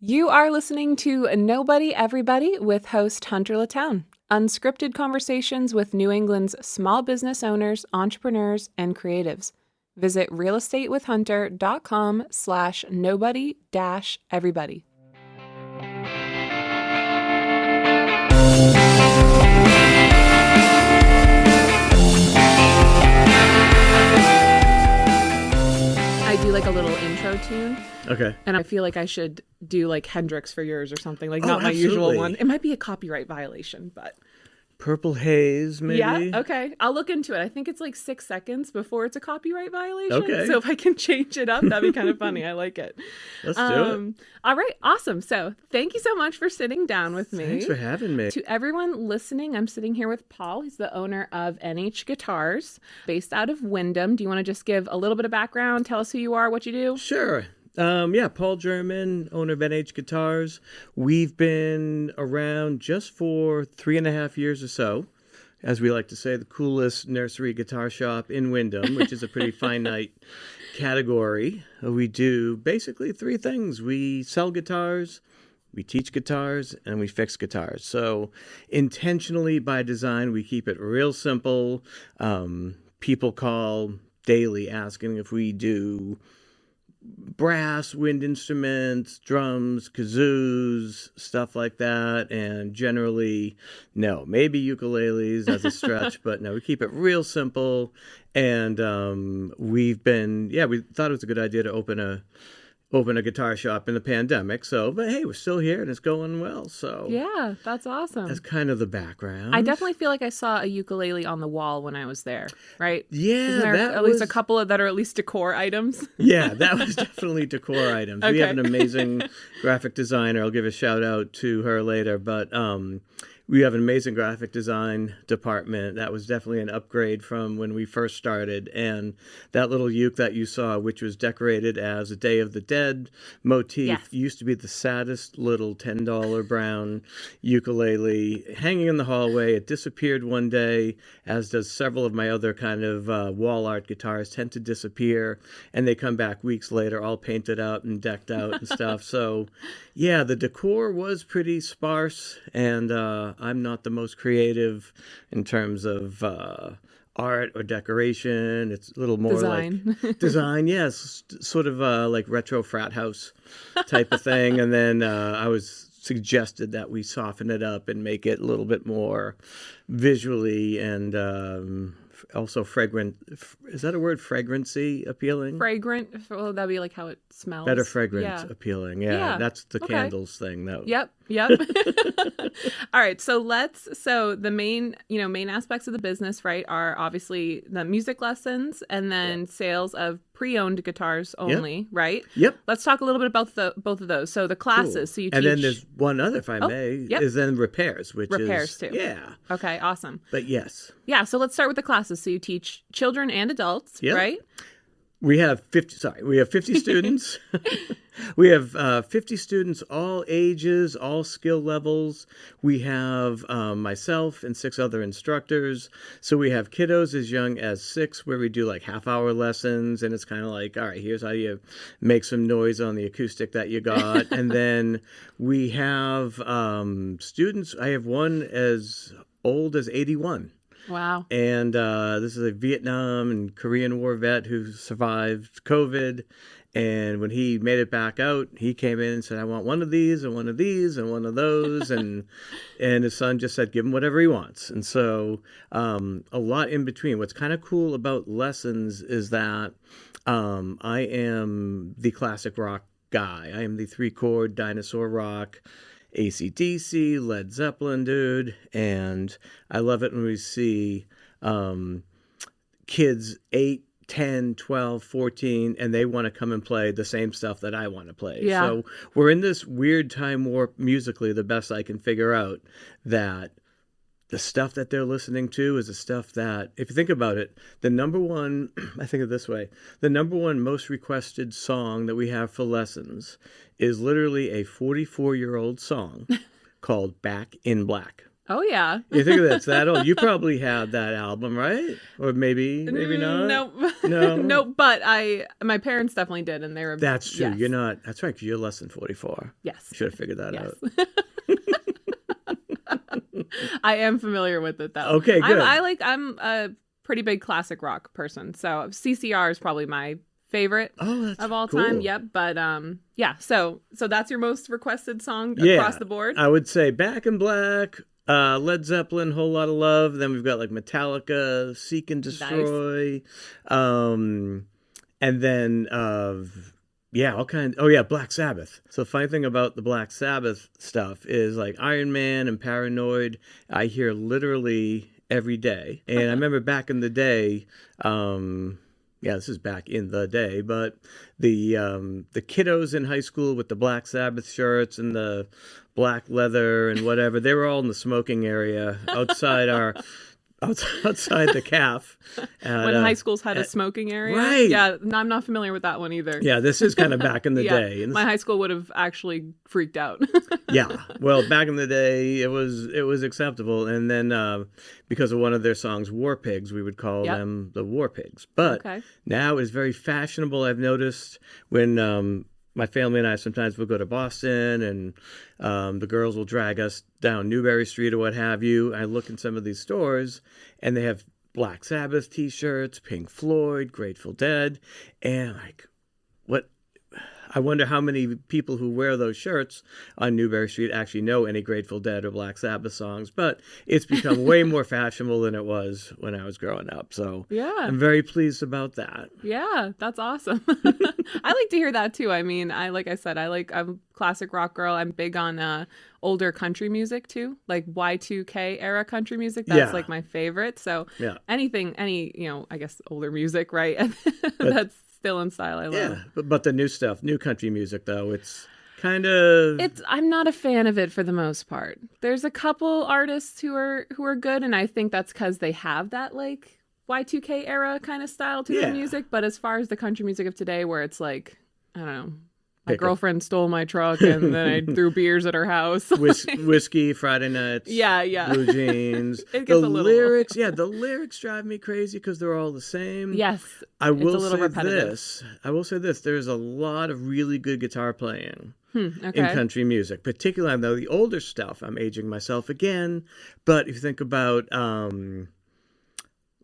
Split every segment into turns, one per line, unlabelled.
You are listening to Nobody Everybody with host Hunter Letendre. Unscripted conversations with New England's small business owners, entrepreneurs, and creatives. Visit realestatewithhunter.com/nobody-everybody. I do like a little intro tune.
Okay.
And I feel like I should do like Hendrix for yours or something, like not my
absolutely.
usual one. It might be a copyright violation, but
Purple Haze, maybe?
yeah, okay. I'll look into it. I think it's like 6 seconds before it's a copyright violation.
Okay.
So if I can change it up, that'd be kind of funny. I like it.
Let's do it.
All right, awesome. So thank you so much for sitting down with me.
Thanks for having me.
To everyone listening, I'm sitting here with Paul. He's the owner of NH Guitars, based out of Wyndham. Do you want to just give a little bit of background? Tell us who you are, what you do?
Sure. Paul German, owner of NH Guitars. We've been around just for 3.5 years or so. As we like to say, the coolest nursery guitar shop in Wyndham, which is a pretty finite category. We do basically 3 things. We sell guitars, we teach guitars, and we fix guitars. So intentionally by design, we keep it real simple. People call daily asking if we do brass, wind instruments, drums, kazoos, stuff like that. And generally, no, maybe ukuleles as a stretch, but no, we keep it real simple. And we thought it was a good idea to open a guitar shop in the pandemic. So, but hey, we're still here and it's going well. So
Yeah, that's awesome.
that's kind of the background.
I definitely feel like I saw a ukulele on the wall when I was there, right?
Yeah,
Isn't there
that
at least a couple of that are at least decor items?
Yeah, that was definitely decor items.
Okay.
We have an amazing graphic designer. I'll give a shout out to her later, but we have an amazing graphic design department. That was definitely an upgrade from when we first started. And that little uke that you saw, which was decorated as a Day of the Dead motif,
Yes.
used to be the saddest little $10 brown ukulele hanging in the hallway. It disappeared one day, as does several of my other kind of wall art guitars tend to disappear. And they come back weeks later, all painted out and decked out and stuff. So, yeah, the decor was pretty sparse. And I'm not the most creative in terms of art or decoration. It's a little more
Design.
like design, yes, sort of like retro frat house type of thing. And then I was suggested that we soften it up and make it a little bit more visually and also fragrant. Is that a word? Fragrancy appealing?
Fragrant. Well, that'd be like how it smells.
Better fragrance
Yeah.
appealing.
Yeah.
Yeah, that's the
Okay.
candles thing, though.
Yep. All right. So the main aspects of the business, right, are obviously the music lessons and then sales of pre-owned guitars only, right?
Yep.
Let's talk a little bit about both of those. So the classes.
Cool.
So you teach.
And then there's one other, if I may,
yep.
is then repairs, which
Repairs
is
too.
Yeah.
Okay. Awesome.
But yes,
Yeah. So let's start with the classes. So you teach children and adults,
Yep.
right?
we have 50 students. We have 50 students, all ages, all skill levels. We have myself and 6 other instructors. So we have kiddos as young as 6, where we do like half-hour lessons, and it's kind of like, all right, here's how you make some noise on the acoustic that you got. And then we have students. I have one as old as 81.
Wow.
And this is a Vietnam and Korean War vet who survived COVID. And when he made it back out, he came in and said, I want one of these and one of these and one of those. and his son just said, give him whatever he wants. And so a lot in between. What's kind of cool about lessons is that I am the classic rock guy. I am the 3-chord dinosaur rock, AC/DC, Led Zeppelin dude, and I love it when we see kids 8, 10, 12, 14, and they want to come and play the same stuff that I want to play.
Yeah.
So we're in this weird time warp musically, the best I can figure out, that the stuff that they're listening to is the stuff that, if you think about it, the number one, I think of it this way, the number one most requested song that we have for lessons is literally a 44-year-old song called Back in Black.
Oh yeah.
You think that's that old? You probably had that album, right? Or maybe not.
Nope.
No.
Nope. But my parents definitely did, and they were.
That's true.
Yes.
You're not. That's right. Because you're less than 44.
Yes.
Should have figured that
Yes.
out.
I am familiar with it though.
Okay, good.
I'm a pretty big classic rock person, so CCR is probably my favorite of all
cool.
time. Yep. But yeah. So that's your most requested song across the board.
I would say Back in Black. Led Zeppelin, Whole Lot of Love. Then we've got like Metallica, Seek and Destroy. Nice. And then, all kinds. Oh, yeah, Black Sabbath. So the funny thing about the Black Sabbath stuff is like Iron Man and Paranoid, I hear literally every day. And I remember back in the day, this is back in the day, but the kiddos in high school with the Black Sabbath shirts and the black leather and whatever, they were all in the smoking area outside the calf.
When high schools had a smoking area.
Right.
Yeah, I'm not familiar with that one either.
Yeah, this is kind of back in the day.
My high school would have actually freaked out.
Yeah. Well, back in the day, it was acceptable. And then because of one of their songs, War Pigs, we would call them the War Pigs. But now it's very fashionable. I've noticed when my family and I sometimes will go to Boston and the girls will drag us down Newbury Street or what have you. I look in some of these stores and they have Black Sabbath t-shirts, Pink Floyd, Grateful Dead. And like, what? I wonder how many people who wear those shirts on Newbury Street actually know any Grateful Dead or Black Sabbath songs. But it's become way more fashionable than it was when I was growing up. So I'm very pleased about that.
Yeah, that's awesome. I like to hear that too. I mean, I'm a classic rock girl. I'm big on older country music too, like Y2K era country music. That's like my favorite. So anything, I guess older music, right? That's still in style. I love.
Yeah, but the new stuff, new country music though, it's kind of.
I'm not a fan of it for the most part. There's a couple artists who are good, and I think that's because they have that like Y2K era kind of style to their music. But as far as the country music of today, where it's like, I don't know. My girlfriend stole my truck and then I threw beers at her house.
Whiskey, Friday nights.
Yeah.
Blue jeans.
It gets
lyrics, the lyrics drive me crazy because they're all the same.
Yes.
I will say this. There's a lot of really good guitar playing in country music, particularly, I know the older stuff. I'm aging myself again. But if you think about...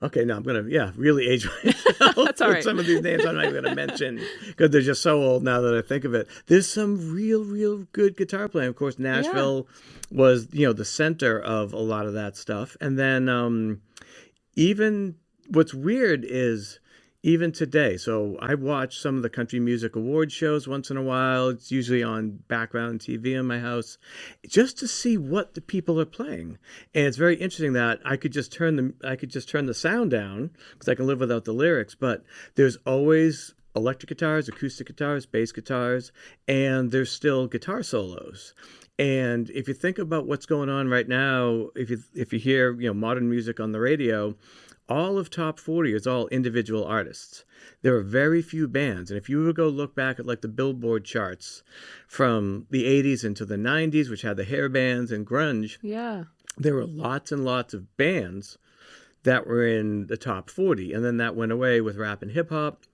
Okay, now I'm going to, really age myself.
That's all right.
Some of these names I'm not even going to mention because they're just so old now that I think of it. There's some real good guitar playing. Of course, Nashville was, the center of a lot of that stuff. And then even what's weird is even today. So I watch some of the country music award shows once in a while. It's usually on background TV in my house just to see what the people are playing. And it's very interesting that I could just turn the sound down because I can live without the lyrics, but there's always electric guitars, acoustic guitars, bass guitars, and there's still guitar solos. And if you think about what's going on right now, if you hear, modern music on the radio, all of top 40 is all individual artists. There are very few bands. And if you would go look back at like the Billboard charts from the 80s into the 90s, which had the hair bands and grunge, there were lots and lots of bands that were in the top 40. And then that went away with rap and hip hop.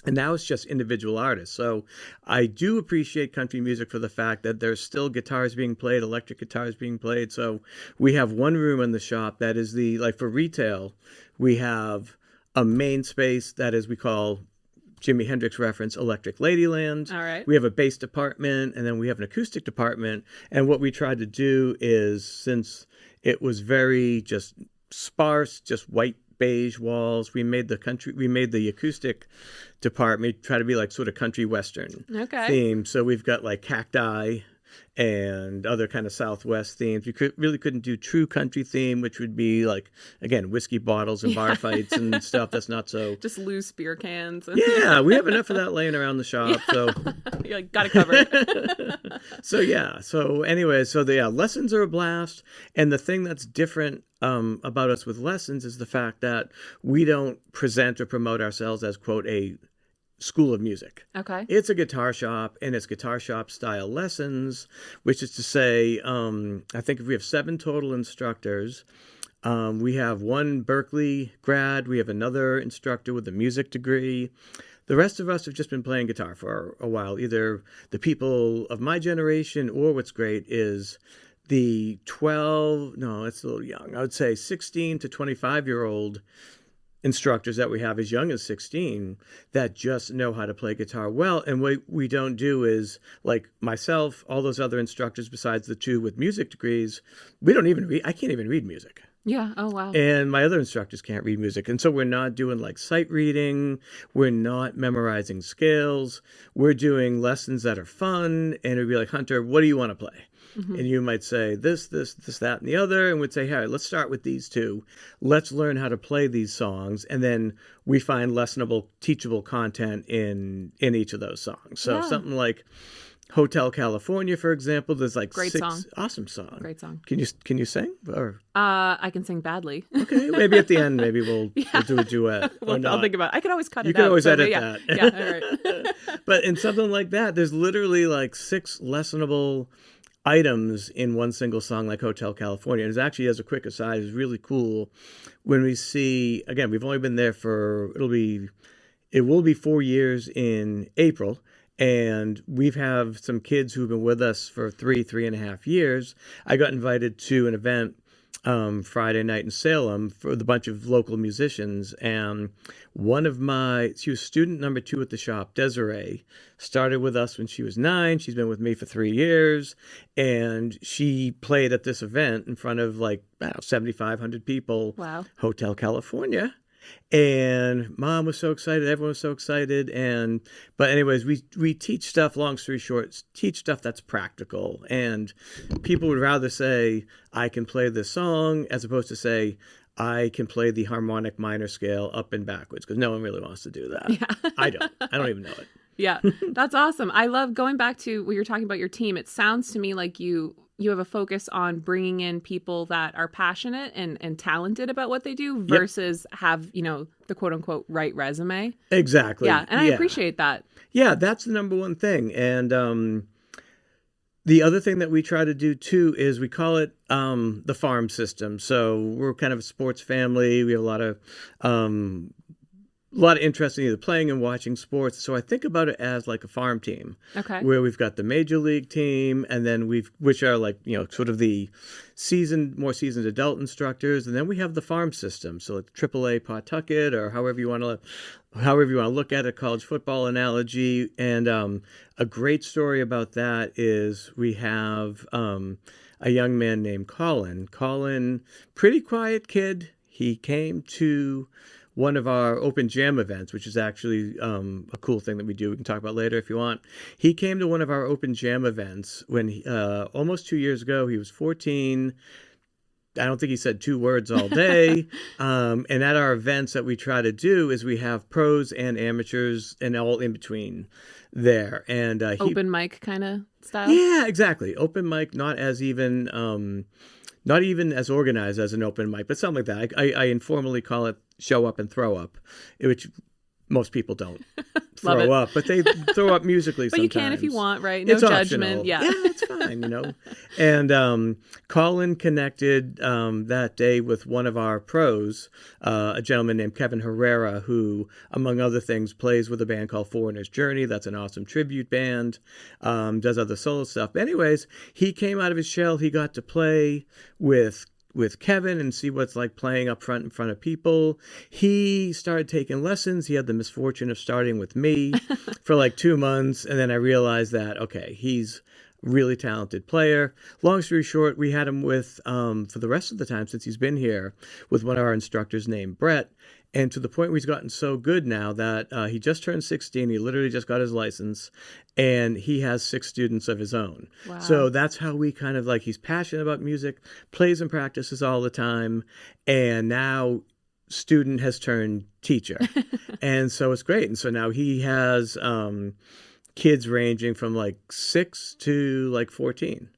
And now it's just individual artists. So I do appreciate country music for the fact that there's still guitars being played, electric guitars being played. So we have one room in the shop that is for retail, we have a main space that is, we call Jimi Hendrix reference, Electric Ladyland.
All right.
We have a bass department, and then we have an acoustic department. And what we tried to do is, since it was very just sparse, just white, beige walls. We made the acoustic department try to be like sort of country western theme. So we've got like cacti and other kind of Southwest themes. We couldn't do true country theme, which would be like, again, whiskey bottles and bar fights and stuff. That's not so...
Just loose beer cans.
Yeah, we have enough of that laying around the shop. So
you got it covered.
Lessons are a blast. And the thing that's different about us with Lessons is the fact that we don't present or promote ourselves as, quote, a school of music.
Okay.
It's a guitar shop, and it's guitar shop style lessons, which is to say, I think if we have 7 total instructors. We have one Berkeley grad. We have another instructor with a music degree. The rest of us have just been playing guitar for a while, either the people of my generation, or what's great is the 12, no, it's a little young. I would say 16 to 25-year-old instructors that we have as young as 16 that just know how to play guitar well. And what we don't do is, like myself, all those other instructors besides the 2 with music degrees, we don't even read. I can't even read music.
Yeah. Oh, wow.
And my other instructors can't read music. And so we're not doing like sight reading. We're not memorizing scales. We're doing lessons that are fun. And it'd be like, Hunter, what do you want to play? Mm-hmm. And you might say this, that, and the other. And we'd say, hey, let's start with these 2. Let's learn how to play these songs. And then we find lessonable, teachable content in each of those songs. So something like Hotel California, for example, there's like
Great
6
song.
Awesome song.
Great song.
Can you sing? Or
I can sing badly.
okay, maybe at the end, we'll do a duet.
Well, I'll think about it. I could always cut it out.
You can always edit
yeah.
that.
Yeah, all right.
But in something like that, there's literally like 6 lessonable items in one single song, like Hotel California. And it's actually, as a quick aside, is really cool when we see, again, we've only been there for, it will be 4 years in April. And we've have some kids who've been with us for 3.5 years. I got invited to an event Friday night in Salem for the bunch of local musicians. And she was student number 2 at the shop, Desiree, started with us when she was 9. She's been with me for 3 years. And she played at this event in front of like 7,500 people.
Wow. Hotel
California. And Mom was so excited. Everyone was so excited. But anyways, we teach stuff, long story short, teach stuff that's practical. And people would rather say, I can play this song, as opposed to say, I can play the harmonic minor scale up and backwards, because no one really wants to do that.
Yeah.
I don't even know it.
Yeah, that's awesome. I love going back to what you're talking about your team. It sounds to me like you have a focus on bringing in people that are passionate and talented about what they do versus have, the quote unquote right resume.
Exactly.
Yeah. And I appreciate that.
Yeah, that's the number one thing. And the other thing that we try to do too is we call it the farm system. So we're kind of a sports family. We have a lot of interest in either playing and watching sports. So I think about it as like a farm team.
Okay.
Where we've got the major league team, and then which are like, sort of the more seasoned adult instructors. And then we have the farm system. So like AAA Pawtucket, or however you want to look at it, college football analogy. And a great story about that is we have a young man named Colin. Colin, pretty quiet kid. He came to one of our open jam events, which is actually a cool thing that we do. We can talk about later if you want. He came to one of our open jam events when almost 2 years ago. He was 14. I don't think he said 2 words all day. And at our events that we try to do is we have pros and amateurs and all in between there. And
open mic kind of style?
Yeah, exactly. Open mic, not even as organized as an open mic, but something like that. I informally call it show up and throw up, which most people don't throw up, but they throw up musically
but
sometimes.
You can if you want, right? No
it's
judgment.
Optional.
Yeah,
it's fine, And Colin connected that day with one of our pros, a gentleman named Kevin Herrera, who, among other things, plays with a band called Foreigner's Journey. That's an awesome tribute band, does other solo stuff. But anyways, he came out of his shell. He got to play with Kevin and see what's like playing up front in front of people. He started taking lessons. He had the misfortune of starting with me for like 2 months. And then I realized that, okay, he's a really talented player. Long story short, we had him with, for the rest of the time since he's been here, with one of our instructors named Brett. And to the point where he's gotten so good now that he just turned 16. He literally just got his license, and he has 6 students of his own.
Wow.
So that's how we kind of he's passionate about music, plays and practices all the time. And now student has turned teacher. And so it's great. And so now he has kids ranging from 6 to 14.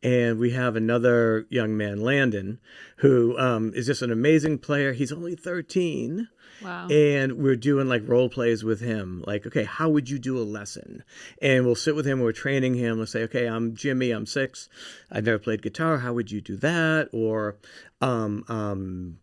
And we have another young man, Landon, who is just an amazing player. He's only 13.
Wow.
And we're doing like role plays with him. Like, okay, how would you do a lesson? And we'll sit with him. We're training him. We'll say, okay, I'm Jimmy. I'm 6. I've never played guitar. How would you do that? Or, John,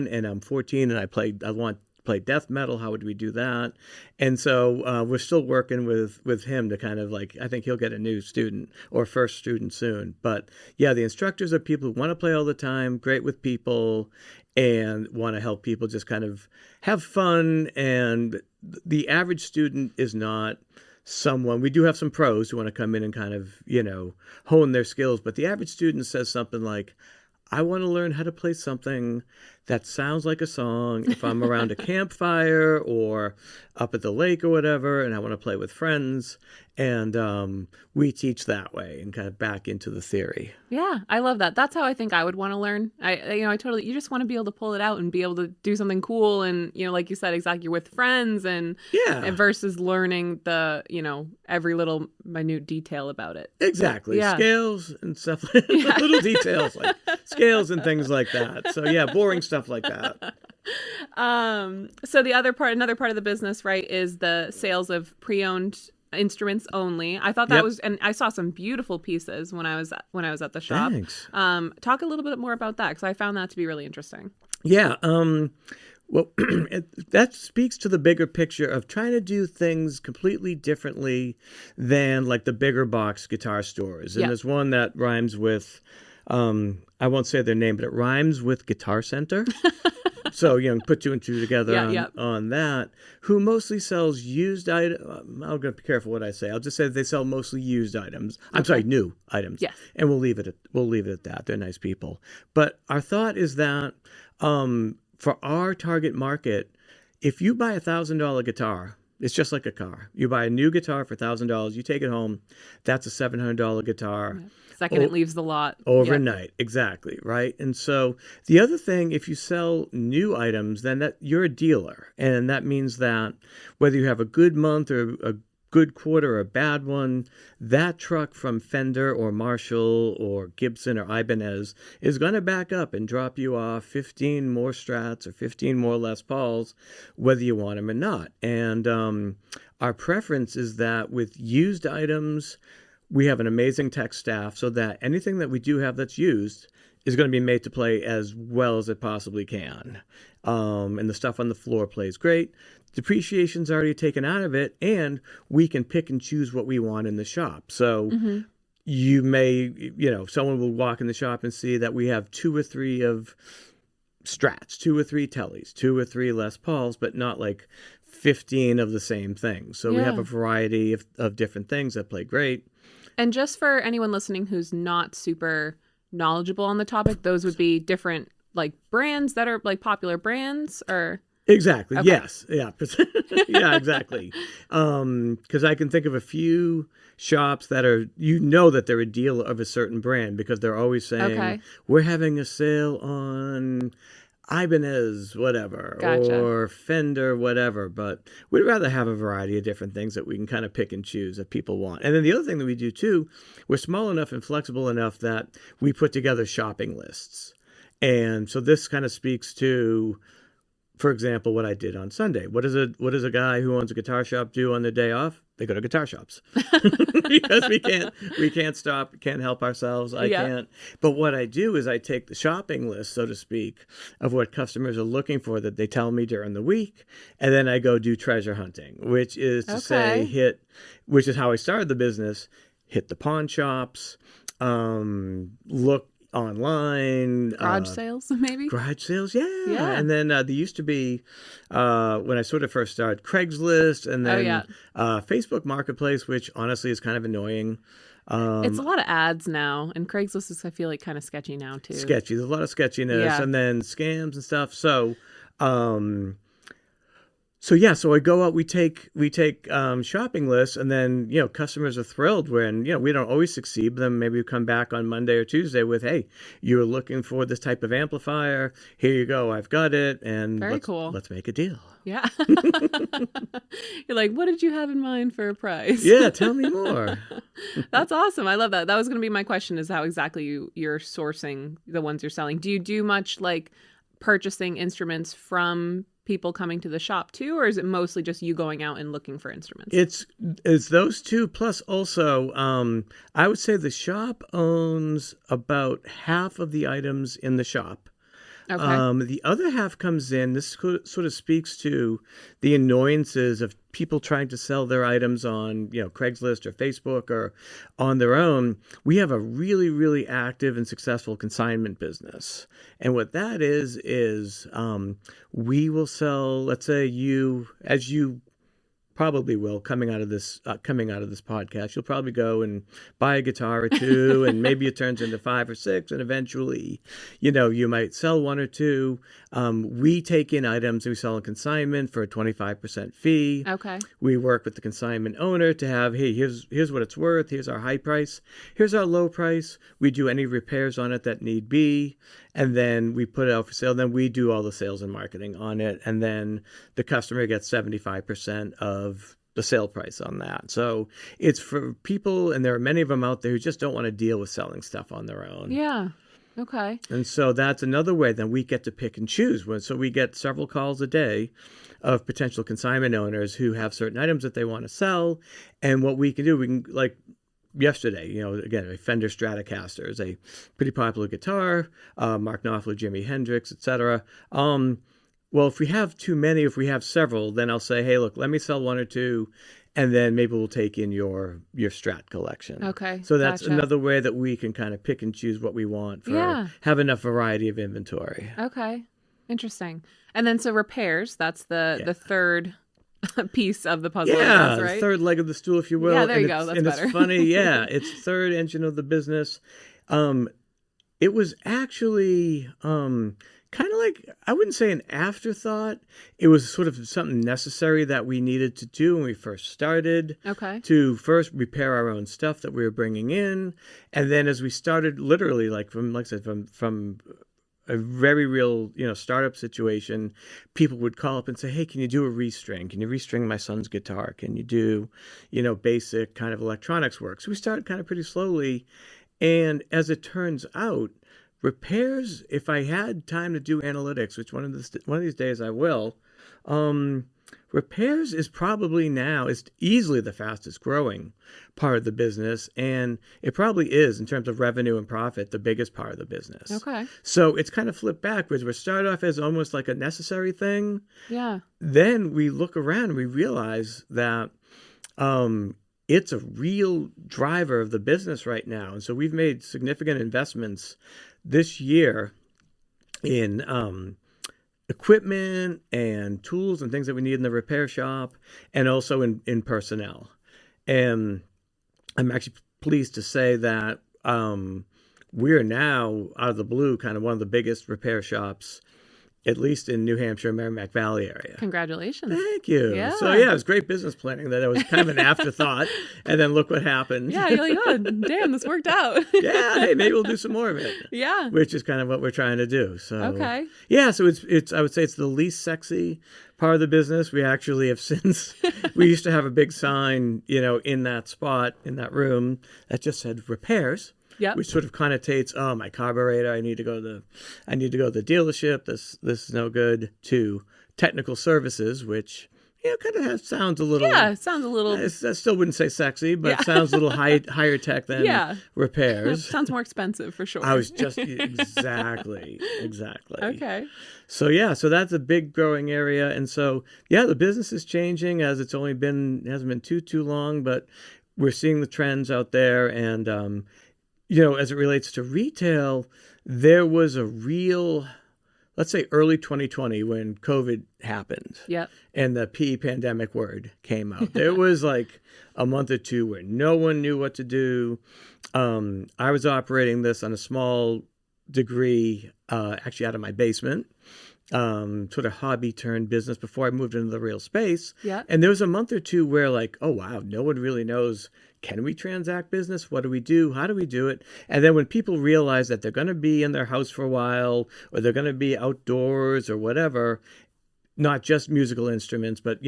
and I'm 14 and I want to play death metal. How would we do that? And so we're still working with him to kind of like, I think he'll get a new student or first student soon. But yeah, the instructors are people who want to play all the time, great with people, and want to help people just kind of have fun. And the average student is not someone, we do have some pros who want to come in and kind of, hone their skills. But the average student says something like, I want to learn how to play something that sounds like a song if I'm around a campfire or up at the lake or whatever, and I want to play with friends. And we teach that way and kind of back into the theory.
Yeah, I love that. That's how I think I would want to learn. I totally, you just want to be able to pull it out and be able to do something cool. And, like you said, exactly, with friends and versus learning the, every little minute detail about it.
Exactly. Yeah. Scales and stuff, little details like scales and things like that. So yeah, boring stuff like that.
So another part of the business, right, is the sales of pre-owned instruments only. I thought that was, and I saw some beautiful pieces when I was at the shop.
Thanks.
Talk a little bit more about that, because I found that to be really interesting.
Yeah. Well, that speaks to the bigger picture of trying to do things completely differently than like the bigger box guitar stores. And there's one that rhymes with, I won't say their name, but it rhymes with Guitar Center. So, put 2 and 2 together on that, who mostly sells used items. I'm going to be careful what I say. I'll just say they sell mostly used items. I'm sorry, new items.
Yes.
And we'll leave it at that. They're nice people. But our thought is that for our target market, if you buy $1,000 guitar, it's just like a car. You buy a new guitar for $1,000, you take it home, that's a $700 guitar.
Yeah. Second, it leaves the lot.
Overnight, exactly, right? And so the other thing, if you sell new items, then that you're a dealer. And that means that whether you have a good month or a good quarter or a bad one, that truck from Fender or Marshall or Gibson or Ibanez is going to back up and drop you off 15 more Strats or 15 more Les Pauls, whether you want them or not. And our preference is that with used items, we have an amazing tech staff so that anything that we do have that's used is going to be made to play as well as it possibly can. And the stuff on the floor plays great. Depreciation's already taken out of it, and we can pick and choose what we want in the shop. So you may, someone will walk in the shop and see that we have 2 or 3 of Strats, 2 or 3 Tellys, 2 or 3 Les Pauls, but not like 15 of the same thing. So we have a variety of different things that play great.
And just for anyone listening who's not super knowledgeable on the topic, those would be different like brands that are like popular brands, or
exactly. Okay. Yes. Yeah. Yeah, exactly. Because I can think of a few shops that are, that they're a dealer of a certain brand because they're always saying, we're having a sale on Ibanez, whatever, or Fender, whatever. But we'd rather have a variety of different things that we can kind of pick and choose that people want. And then the other thing that we do too, we're small enough and flexible enough that we put together shopping lists. And so this kind of speaks to, for example, what I did on Sunday. What does a guy who owns a guitar shop do on their day off? They go to guitar shops because we can't stop, can't help ourselves. I can't. But what I do is I take the shopping list, so to speak, of what customers are looking for that they tell me during the week, and then I go do treasure hunting, which is to say which is how I started the business. Hit the pawn shops, look online,
garage sales, maybe
garage sales, yeah. And then there used to be when I sort of first started, Craigslist, and then Facebook Marketplace, which honestly is kind of annoying.
It's a lot of ads now, and Craigslist is, I feel like, kind of sketchy now too.
Sketchy, there's a lot of sketchiness, and then scams and stuff. So So yeah, so I go out, we take shopping lists, and then customers are thrilled when we don't always succeed. But then maybe we come back on Monday or Tuesday with, hey, you were looking for this type of amplifier. Here you go, I've got it, and
Very cool.
let's make a deal.
Yeah. You're like, what did you have in mind for a price?
Yeah, tell me more.
That's awesome. I love that. That was going to be my question: is how exactly you're sourcing the ones you're selling. Do you do much like purchasing instruments from people coming to the shop too, or is it mostly just you going out and looking for instruments?
It's those two, plus also I would say the shop owns about half of the items in the shop.
Okay.
The other half comes in. This sort of speaks to the annoyances of people trying to sell their items on, Craigslist or Facebook or on their own. We have a really, really active and successful consignment business. And what that is we will sell, let's say as you probably will, coming out of this podcast, you'll probably go and buy a guitar or two, and maybe it turns into 5 or 6, and eventually, you might sell 1 or 2. We take in items and we sell a consignment for a 25% fee.
Okay.
We work with the consignment owner to have, hey, here's what it's worth. Here's our high price. Here's our low price. We do any repairs on it that need be. And then we put it out for sale. Then we do all the sales and marketing on it. And then the customer gets 75% of the sale price on that. So it's for people, and there are many of them out there who just don't want to deal with selling stuff on their own.
Yeah. Okay.
And so that's another way that we get to pick and choose. So we get several calls a day of potential consignment owners who have certain items that they want to sell. And what we can do, like yesterday, again, a Fender Stratocaster is a pretty popular guitar, Mark Knopfler, Jimi Hendrix, etc. Well, if we have too many, if we have several, then I'll say, hey, look, let me sell 1 or 2, and then maybe we'll take in your Strat collection.
Okay.
So that's
gotcha.
another way that we can kind of pick and choose what we want have enough variety of inventory.
Okay. Interesting. And then so repairs, that's the third piece of the puzzle,
Yeah,
I guess, right?
the third leg of the stool, if you will.
Yeah, there you go. That's better.
It's funny. Yeah, it's third engine of the business. It was actually kind of like, I wouldn't say an afterthought. It was sort of something necessary that we needed to do when we first started.
Okay.
To first repair our own stuff that we were bringing in. And then as we started, literally, like I said, from a very real, startup situation, people would call up and say, hey, can you do a restring? Can you restring my son's guitar? Can you do, basic kind of electronics work? So we started kind of pretty slowly. And as it turns out, repairs, if I had time to do analytics, which one of these days I will, repairs is probably now, is easily the fastest growing part of the business. And it probably is, in terms of revenue and profit, the biggest part of the business.
Okay.
So it's kind of flipped backwards. We start off as almost like a necessary thing.
Yeah.
Then we look around and we realize that it's a real driver of the business right now. And so we've made significant investments this year in equipment and tools and things that we need in the repair shop, and also in personnel. And I'm actually pleased to say that we're now, out of the blue, kind of one of the biggest repair shops, at least in New Hampshire, Merrimack Valley area.
Congratulations.
Thank you.
Yeah.
So yeah, it was great business planning. That it was kind of an afterthought, and then look what happened.
Yeah, you're like, oh, damn, this worked out.
Yeah, hey, maybe we'll do some more of it.
Yeah.
Which is kind of what we're trying to do. So
okay.
Yeah, so it's I would say it's the least sexy part of the business. We actually have since we used to have a big sign, in that spot, in that room, that just said repairs.
Yep.
Which sort of connotates, oh, my carburetor, I need to go to the dealership. This is no good, to technical services, which kind of sounds a little.
Yeah, it sounds a little.
I still wouldn't say sexy, but it sounds a little higher tech than repairs.
Sounds more expensive for sure.
I was just exactly.
Okay.
So so that's a big growing area, and so the business is changing, as it hasn't been too long, but we're seeing the trends out there, and as it relates to retail, there was a real, let's say early 2020 when COVID happened.
Yep.
And the PE pandemic word came out. There was like a month or two where no one knew what to do. I was operating this on a small degree, actually out of my basement. sort of hobby turned business before I moved into the real space.
Yeah.
And there was a month or two where like, oh, wow, no one really knows. Can we transact business? What do we do? How do we do it? And then when people realize that they're going to be in their house for a while, or they're going to be outdoors or whatever, not just musical instruments, but,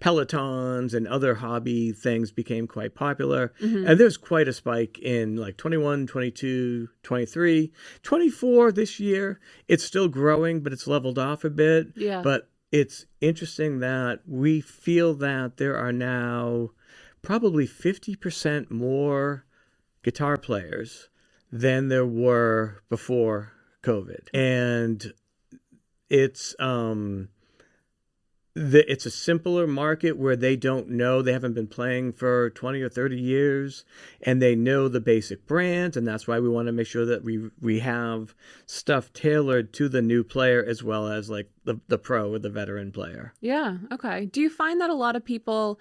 Pelotons and other hobby things became quite popular.
Mm-hmm.
And there's quite a spike in like 21, 22, 23, 24 this year. It's still growing, but it's leveled off a bit.
Yeah.
But it's interesting that we feel that there are now probably 50% more guitar players than there were before COVID. And it's it's a simpler market where they don't know, they haven't been playing for 20 or 30 years, and they know the basic brands, and that's why we want to make sure that we have stuff tailored to the new player as well as like the pro or the veteran player.
Yeah. Okay. Do you find that a lot of people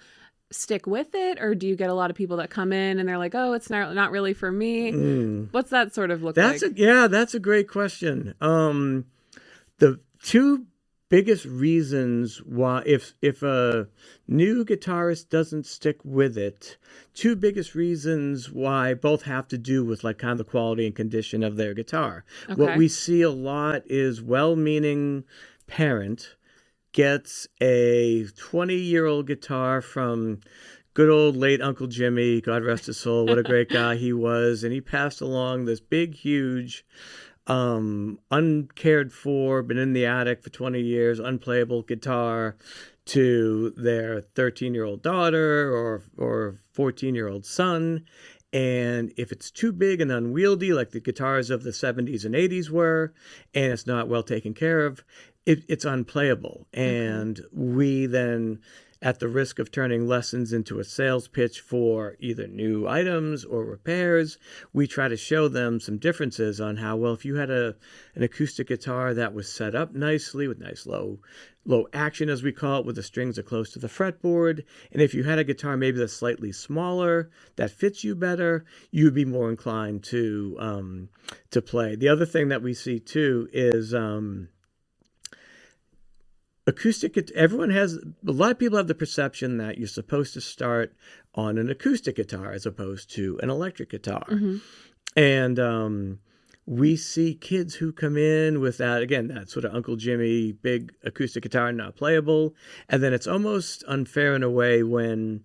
stick with it, or do you get a lot of people that come in and they're like, oh, it's not really for me? What's that sort of look like?
That's a great question. The two biggest reasons why, if a new guitarist doesn't stick with it, two biggest reasons why both have to do with like kind of the quality and condition of their guitar.
Okay.
What we see a lot is well-meaning parent gets a 20-year-old guitar from good old late Uncle Jimmy, God rest his soul, what a great guy he was, and he passed along this big, huge, uncared for, been in the attic for 20 years, unplayable guitar to their 13-year-old daughter or 14-year-old son. And if it's too big and unwieldy, like the guitars of the 70s and 80s were, and it's not well taken care of, it's unplayable. And we then, at the risk of turning lessons into a sales pitch for either new items or repairs, we try to show them some differences on how, well, if you had an acoustic guitar that was set up nicely with nice low action, as we call it, where the strings are close to the fretboard, and if you had a guitar maybe that's slightly smaller, that fits you better, you'd be more inclined to play. The other thing that we see too is acoustic. A lot of people have the perception that you're supposed to start on an acoustic guitar as opposed to an electric guitar.
Mm-hmm.
And we see kids who come in with that sort of Uncle Jimmy big acoustic guitar, not playable. And then it's almost unfair in a way when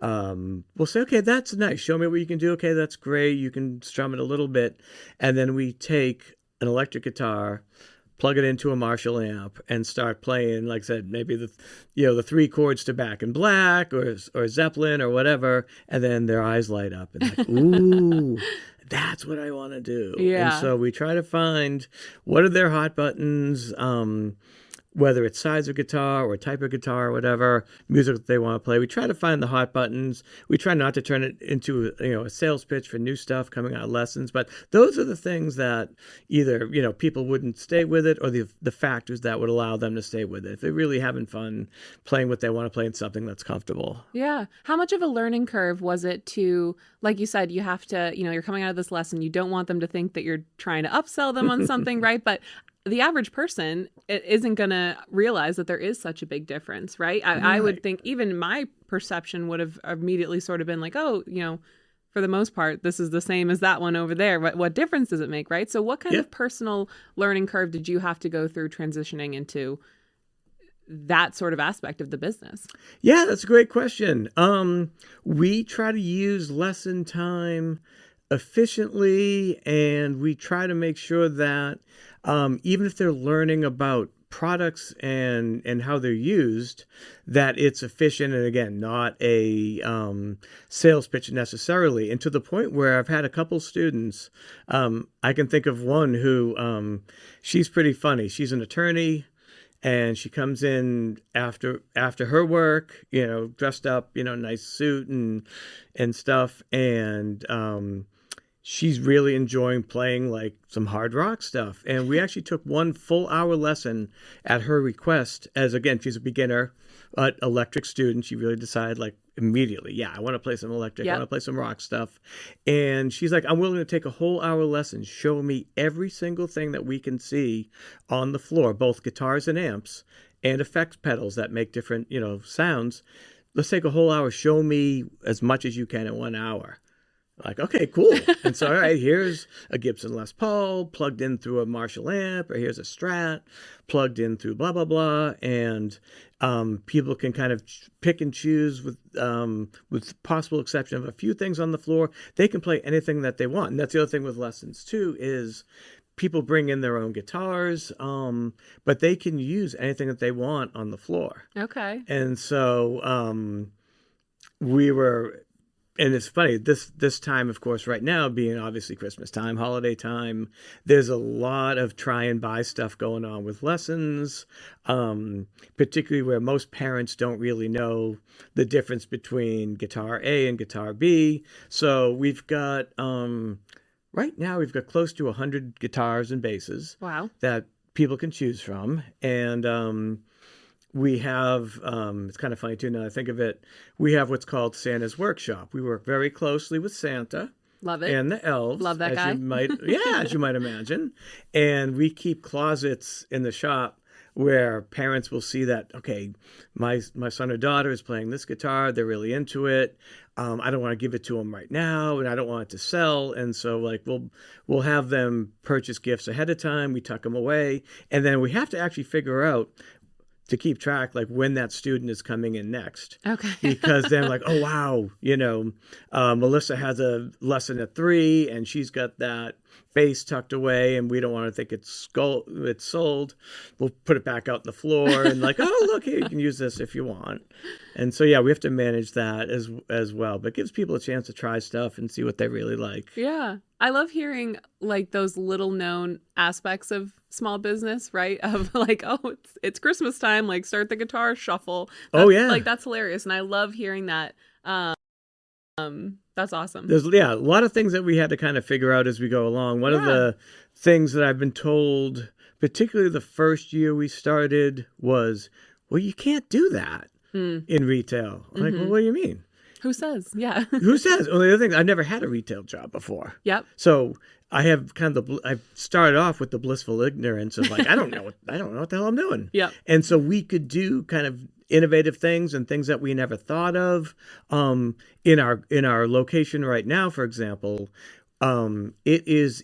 we'll say, okay, that's nice. Show me what you can do. Okay, that's great. You can strum it a little bit. And then we take an electric guitar, plug it into a Marshall amp, and start playing, like I said, maybe the three chords to Back in Black or Zeppelin or whatever, and then their eyes light up and like, ooh, that's what I want to do.
Yeah.
And so we try to find what are their hot buttons, whether it's size of guitar or type of guitar or whatever, music that they want to play. We try to find the hot buttons. We try not to turn it into a sales pitch for new stuff coming out of lessons. But those are the things that either people wouldn't stay with it, or the factors that would allow them to stay with it. If they're really having fun playing what they want to play in something that's comfortable.
Yeah. How much of a learning curve was it to, like you said, you have to, you're coming out of this lesson, you don't want them to think that you're trying to upsell them on something, right? But the average person isn't going to realize that there is such a big difference, right? I would think even my perception would have immediately sort of been like, oh, for the most part, this is the same as that one over there. What difference does it make, right? So what kind of personal learning curve did you have to go through transitioning into that sort of aspect of the business? Yeah,
that's a great question. We try to use lesson time efficiently, and we try to make sure that even if they're learning about products and how they're used, that it's efficient and, again, not a sales pitch necessarily. And to the point where I've had a couple students, I can think of one who she's pretty funny. She's an attorney, and she comes in after her work, dressed up, nice suit and stuff, and she's really enjoying playing like some hard rock stuff. And we actually took one full hour lesson at her request, as again, she's a beginner, electric student. She really decided like immediately, yeah, I want to play some electric. I want to play some rock stuff. And she's like, I'm willing to take a whole hour lesson. Show me every single thing that we can see on the floor, both guitars and amps and effects pedals that make different, sounds. Let's take a whole hour. Show me as much as you can in 1 hour. Like, okay, cool. And so, all right, here's a Gibson Les Paul plugged in through a Marshall amp, or here's a Strat plugged in through blah, blah, blah. And people can kind of pick and choose with possible exception of a few things on the floor. They can play anything that they want. And that's the other thing with lessons, too, is people bring in their own guitars, but they can use anything that they want on the floor.
Okay.
And so and it's funny, this time, of course, right now being obviously Christmas time, holiday time, there's a lot of try and buy stuff going on with lessons, particularly where most parents don't really know the difference between guitar A and guitar B. So we've got, right now, we've got close to 100 guitars and basses.
Wow.
That people can choose from. And we have, it's kind of funny too, now that I think of it, we have what's called Santa's Workshop. We work very closely with Santa.
Love it.
And the elves.
Love that guy.
As you might imagine. And we keep closets in the shop where parents will see that, okay, my son or daughter is playing this guitar. They're really into it. I don't want to give it to them right now, and I don't want it to sell. And so, like, we'll have them purchase gifts ahead of time. We tuck them away. And then we have to actually figure out to keep track, like when that student is coming in next.
Okay.
Because then like, oh, wow, Melissa has a lesson at 3 and she's got that bass tucked away and we don't want to think it's sold. We'll put it back out on the floor and like, oh, look, here, you can use this if you want. And so, yeah, we have to manage that as well. But it gives people a chance to try stuff and see what they really like.
Yeah. I love hearing like those little known aspects of small business, right? Of like, oh, it's Christmas time, like start the guitar shuffle. Like that's hilarious. And I love hearing that. That's awesome.
There's a lot of things that we had to kind of figure out as we go along. One of the things that I've been told, particularly the first year we started, was, well, you can't do that in retail. I'm like, well, what do you mean?
Who says? Yeah.
Who says? Well, the other thing, I've never had a retail job before.
Yep.
So I have I've started off with the blissful ignorance of like, I don't know what the hell I'm doing.
Yeah.
And so we could do kind of innovative things and things that we never thought of. In our location right now, for example, it's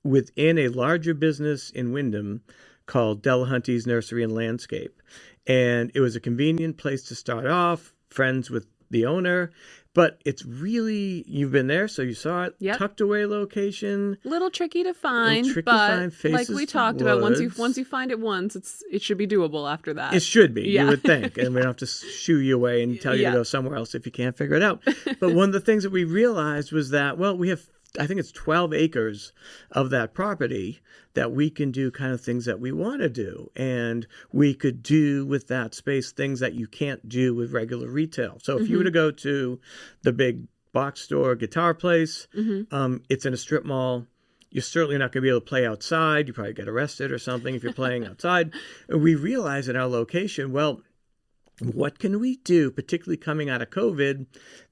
within a larger business in Wyndham called Delahunty's Nursery and Landscape. And it was a convenient place to start off, friends with the owner, but it's really, you've been there, so you saw it, tucked away location.
Little tricky to find, but like we talked about, once you find it once, it should be doable after that.
It should be, you would think, and we don't have to shoo you away and tell you to go somewhere else if you can't figure it out. But one of the things that we realized was that, well, we have, I think it's 12 acres of that property that we can do kind of things that we want to do. And we could do with that space things that you can't do with regular retail. So if you were to go to the big box store guitar place, it's in a strip mall. You're certainly not going to be able to play outside. You probably get arrested or something if you're playing outside. And we realize in our location, well, what can we do, particularly coming out of COVID,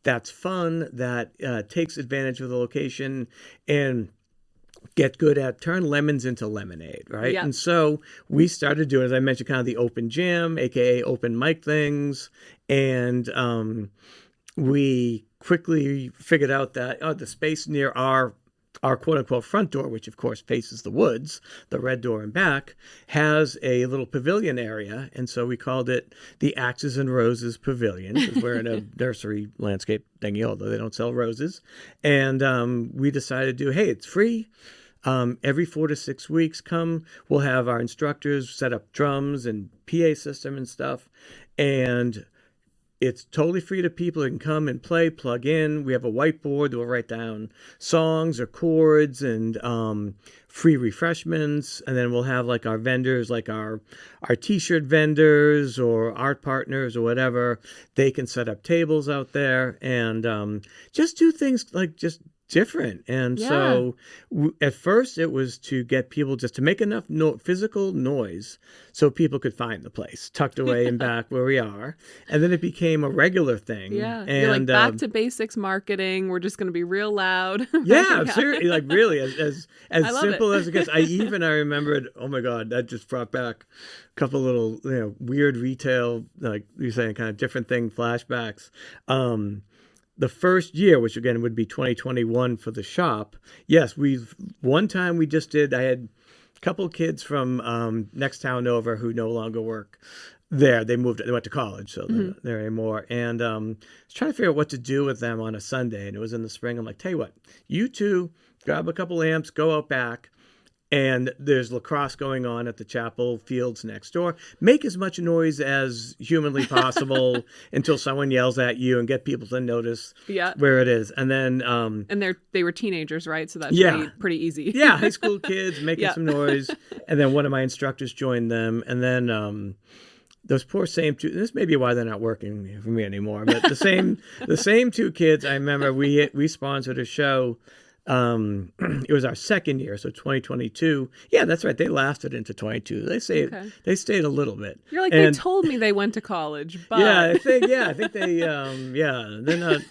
that's fun, that takes advantage of the location and get good at turn lemons into lemonade, right? Yeah. And so we started doing, as I mentioned, kind of the open jam, aka open mic things. And we quickly figured out that the space near our quote-unquote front door, which of course faces the woods, the red door in back, has a little pavilion area. And so we called it the Axes and Roses Pavilion, because we're in a nursery landscape thingy, although they don't sell roses. And we decided to do, hey, it's free. Every 4 to 6 weeks, we'll have our instructors set up drums and PA system and stuff. And it's totally free to people who can come and play, plug in. We have a whiteboard that will write down songs or chords and free refreshments. And then we'll have like our vendors, like our T-shirt vendors or art partners or whatever. They can set up tables out there and just do things like just different. And
Yeah.
so at first it was to get people just to make enough physical noise so people could find the place tucked away in back where we are. And then it became a regular thing.
Yeah.
And
You're like back to basics marketing. We're just going to be real loud.
yeah, seriously, like really as simple
it.
as it gets. I remembered, oh my God, that just brought back a couple little, weird retail, like you're saying, kind of different thing flashbacks. The first year, which again would be 2021 for the shop. Yes, one time we just did, I had a couple things from next town over who no longer work there. They went to college, so they're not there anymore. And I was trying to figure out what to do with them on a Sunday. And it was in the spring. I'm like, tell you what, you two grab a couple amps, go out back. And there's lacrosse going on at the chapel fields next door. Make as much noise as humanly possible until someone yells at you and get people to notice where it is. And then...
and they were teenagers, right? So that should be pretty easy.
Yeah, high school kids making some noise. And then one of my instructors joined them. And then... those poor same two, this may be why they're not working for me anymore, but the same two kids, I remember we sponsored a show. It was our second year, so 2022. Yeah, that's right. They lasted into 22. They stayed a little bit.
You're like, they told me they went to college, but
yeah, I think they they're not.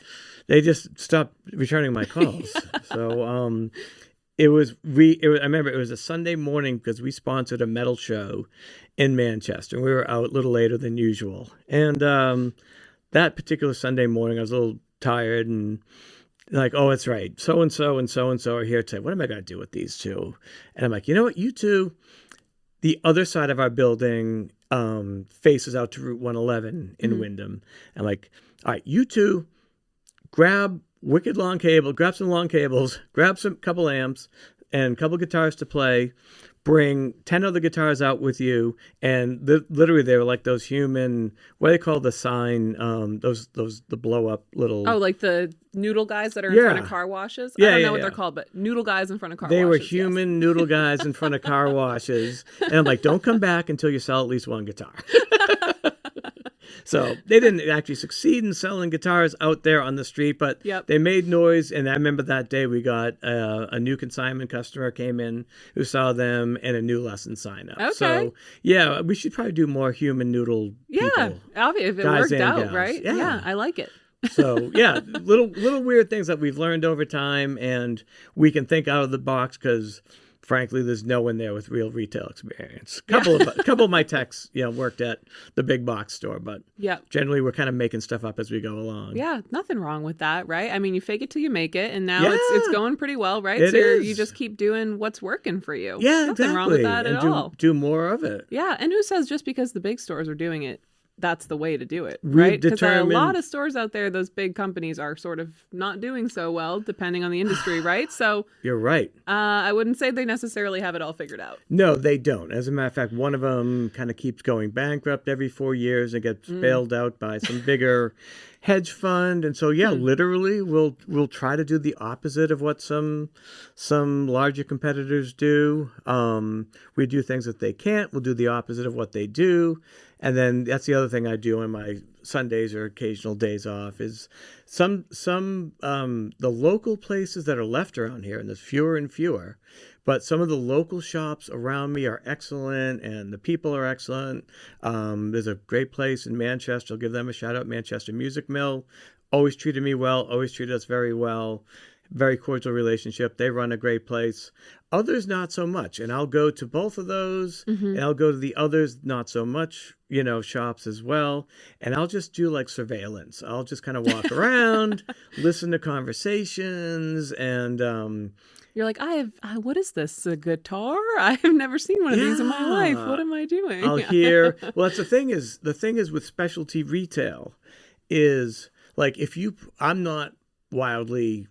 They just stopped returning my calls. So I remember it was a Sunday morning because we sponsored a metal show in Manchester. We were out a little later than usual, and that particular Sunday morning, I was a little tired and. Like, oh, that's right. So and so are here today. What am I going to do with these two? And I'm like, you know what? You two, the other side of our building faces out to Route 111 in Wyndham. I'm like, all right, you two, grab wicked long cable, grab some long cables, grab some couple amps and a couple guitars to play. Bring 10 other guitars out with you, and literally they were like those human, what do they call the sign? The blow up little.
Oh, like the noodle guys that are in front of car washes. I don't know what they're called, but noodle guys in front of car washes.
They were human noodle guys in front of car washes, and I'm like, don't come back until you sell at least one guitar. So they didn't actually succeed in selling guitars out there on the street, but they made noise. And I remember that day we got a new consignment customer came in who saw them and a new lesson sign up. Okay. So yeah, we should probably do more human noodle people.
Yeah, if it worked out, right? Yeah, I like it.
So yeah, little weird things that we've learned over time, and we can think out of the box because frankly, there's no one there with real retail experience. A couple of my techs, worked at the big box store, but generally we're kind of making stuff up as we go along.
Yeah, nothing wrong with that, right? I mean, you fake it till you make it, and now it's going pretty well, right?
It is.
You just keep doing what's working for you.
Yeah,
nothing wrong with that at all.
Do more of it.
Yeah, and who says just because the big stores are doing it, that's the way to do it, right? Because a lot of stores out there, those big companies are sort of not doing so well, depending on the industry, right? So
you're right.
I wouldn't say they necessarily have it all figured out.
No, they don't. As a matter of fact, one of them kind of keeps going bankrupt every 4 years and gets bailed out by some bigger hedge fund. And so, literally, we'll try to do the opposite of what some larger competitors do. We do things that they can't. We'll do the opposite of what they do. And then that's the other thing I do on my Sundays or occasional days off is some the local places that are left around here, and there's fewer and fewer, but some of the local shops around me are excellent and the people are excellent. There's a great place in Manchester. I'll give them a shout out, Manchester Music Mill. Always treated me well, always treated us very well. Very cordial relationship. They run a great place. Others, not so much. And I'll go to both of those, and I'll go to the others, not so much, shops as well. And I'll just do like surveillance. I'll just kind of walk around, listen to conversations, and
you're like, what is this? A guitar? I have never seen one of these in my life. What am I doing?
I'll hear. Well, that's the thing is with specialty retail is like I'm not wildly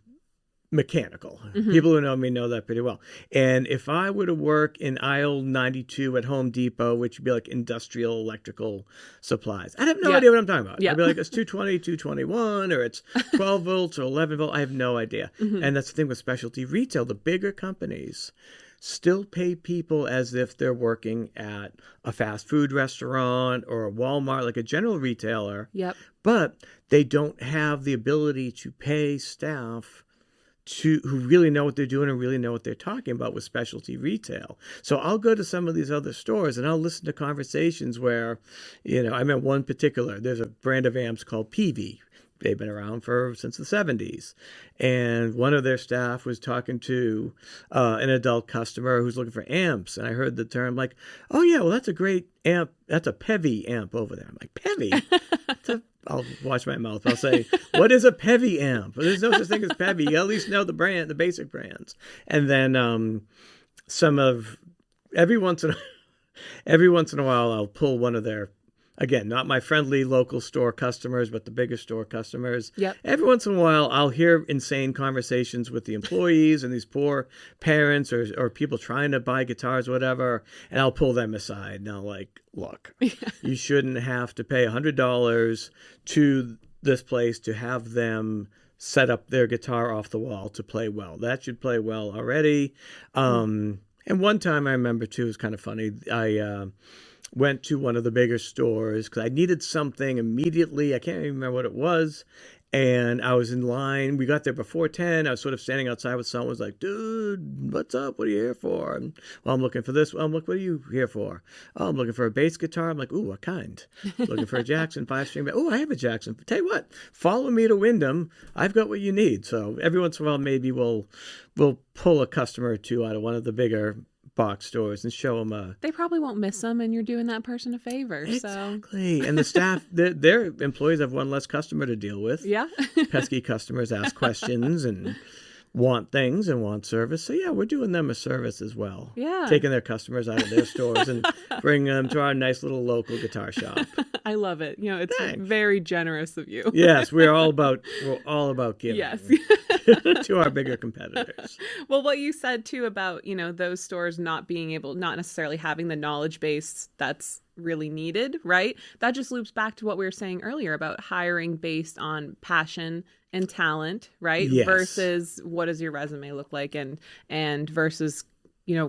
mechanical. People who know me know that pretty well. And if I were to work in aisle 92 at Home Depot, which would be like industrial electrical supplies, I'd have no idea what I'm talking about. I'd be like, it's 220, 221, or it's 12 volts or 11 volts. I have no idea. And that's the thing with specialty retail. The bigger companies still pay people as if they're working at a fast food restaurant or a Walmart, like a general retailer.
Yep.
But they don't have the ability to pay staff who really know what they're doing and really know what they're talking about with specialty retail. So I'll go to some of these other stores and I'll listen to conversations where, I met one particular, there's a brand of amps called PV. They've been around since the 70s. And one of their staff was talking to an adult customer who's looking for amps. And I heard the term like, oh, yeah, well, that's a great amp. That's a PEVY amp over there. I'm like, PEVY? I'll watch my mouth. I'll say, what is a PEVY amp? Well, there's no such thing as PEVY. You at least know the brand, the basic brands. And then every once in a while, I'll pull one of their, again, not my friendly local store customers, but the bigger store customers.
Yep.
Every once in a while, I'll hear insane conversations with the employees and these poor parents or people trying to buy guitars or whatever, and I'll pull them aside. And I'll like, look, you shouldn't have to pay $100 to this place to have them set up their guitar off the wall to play well. That should play well already. And one time I remember, too, it was kind of funny. I went to one of the bigger stores because I needed something immediately. I can't even remember what it was. And I was in line. We got there before 10. I was sort of standing outside with someone who was like, dude, what's up? What are you here for? And, well, I'm looking for this. Look, what are you here for? Oh, I'm looking for a bass guitar. I'm like, ooh, what kind? Looking for a Jackson 5-string bass. Oh, I have a Jackson. Tell you what, follow me to Wyndham. I've got what you need. So every once in a while, maybe we'll pull a customer or two out of one of the bigger box stores and show them
they probably won't miss them, and you're doing that person a favor.
Exactly. And the staff, their employees have one less customer to deal with.
Yeah.
Pesky customers ask questions and want things and want service. So yeah, we're doing them a service as well.
Yeah.
Taking their customers out of their stores and bringing them to our nice little local guitar shop.
I love it. It's
Thanks.
Very generous of you.
Yes, we're all about giving.
Yes.
To our bigger competitors.
Well, what you said too about, those stores not necessarily having the knowledge base that's really needed, right? That just loops back to what we were saying earlier about hiring based on passion and talent, right?
Yes.
Versus what does your resume look like and versus,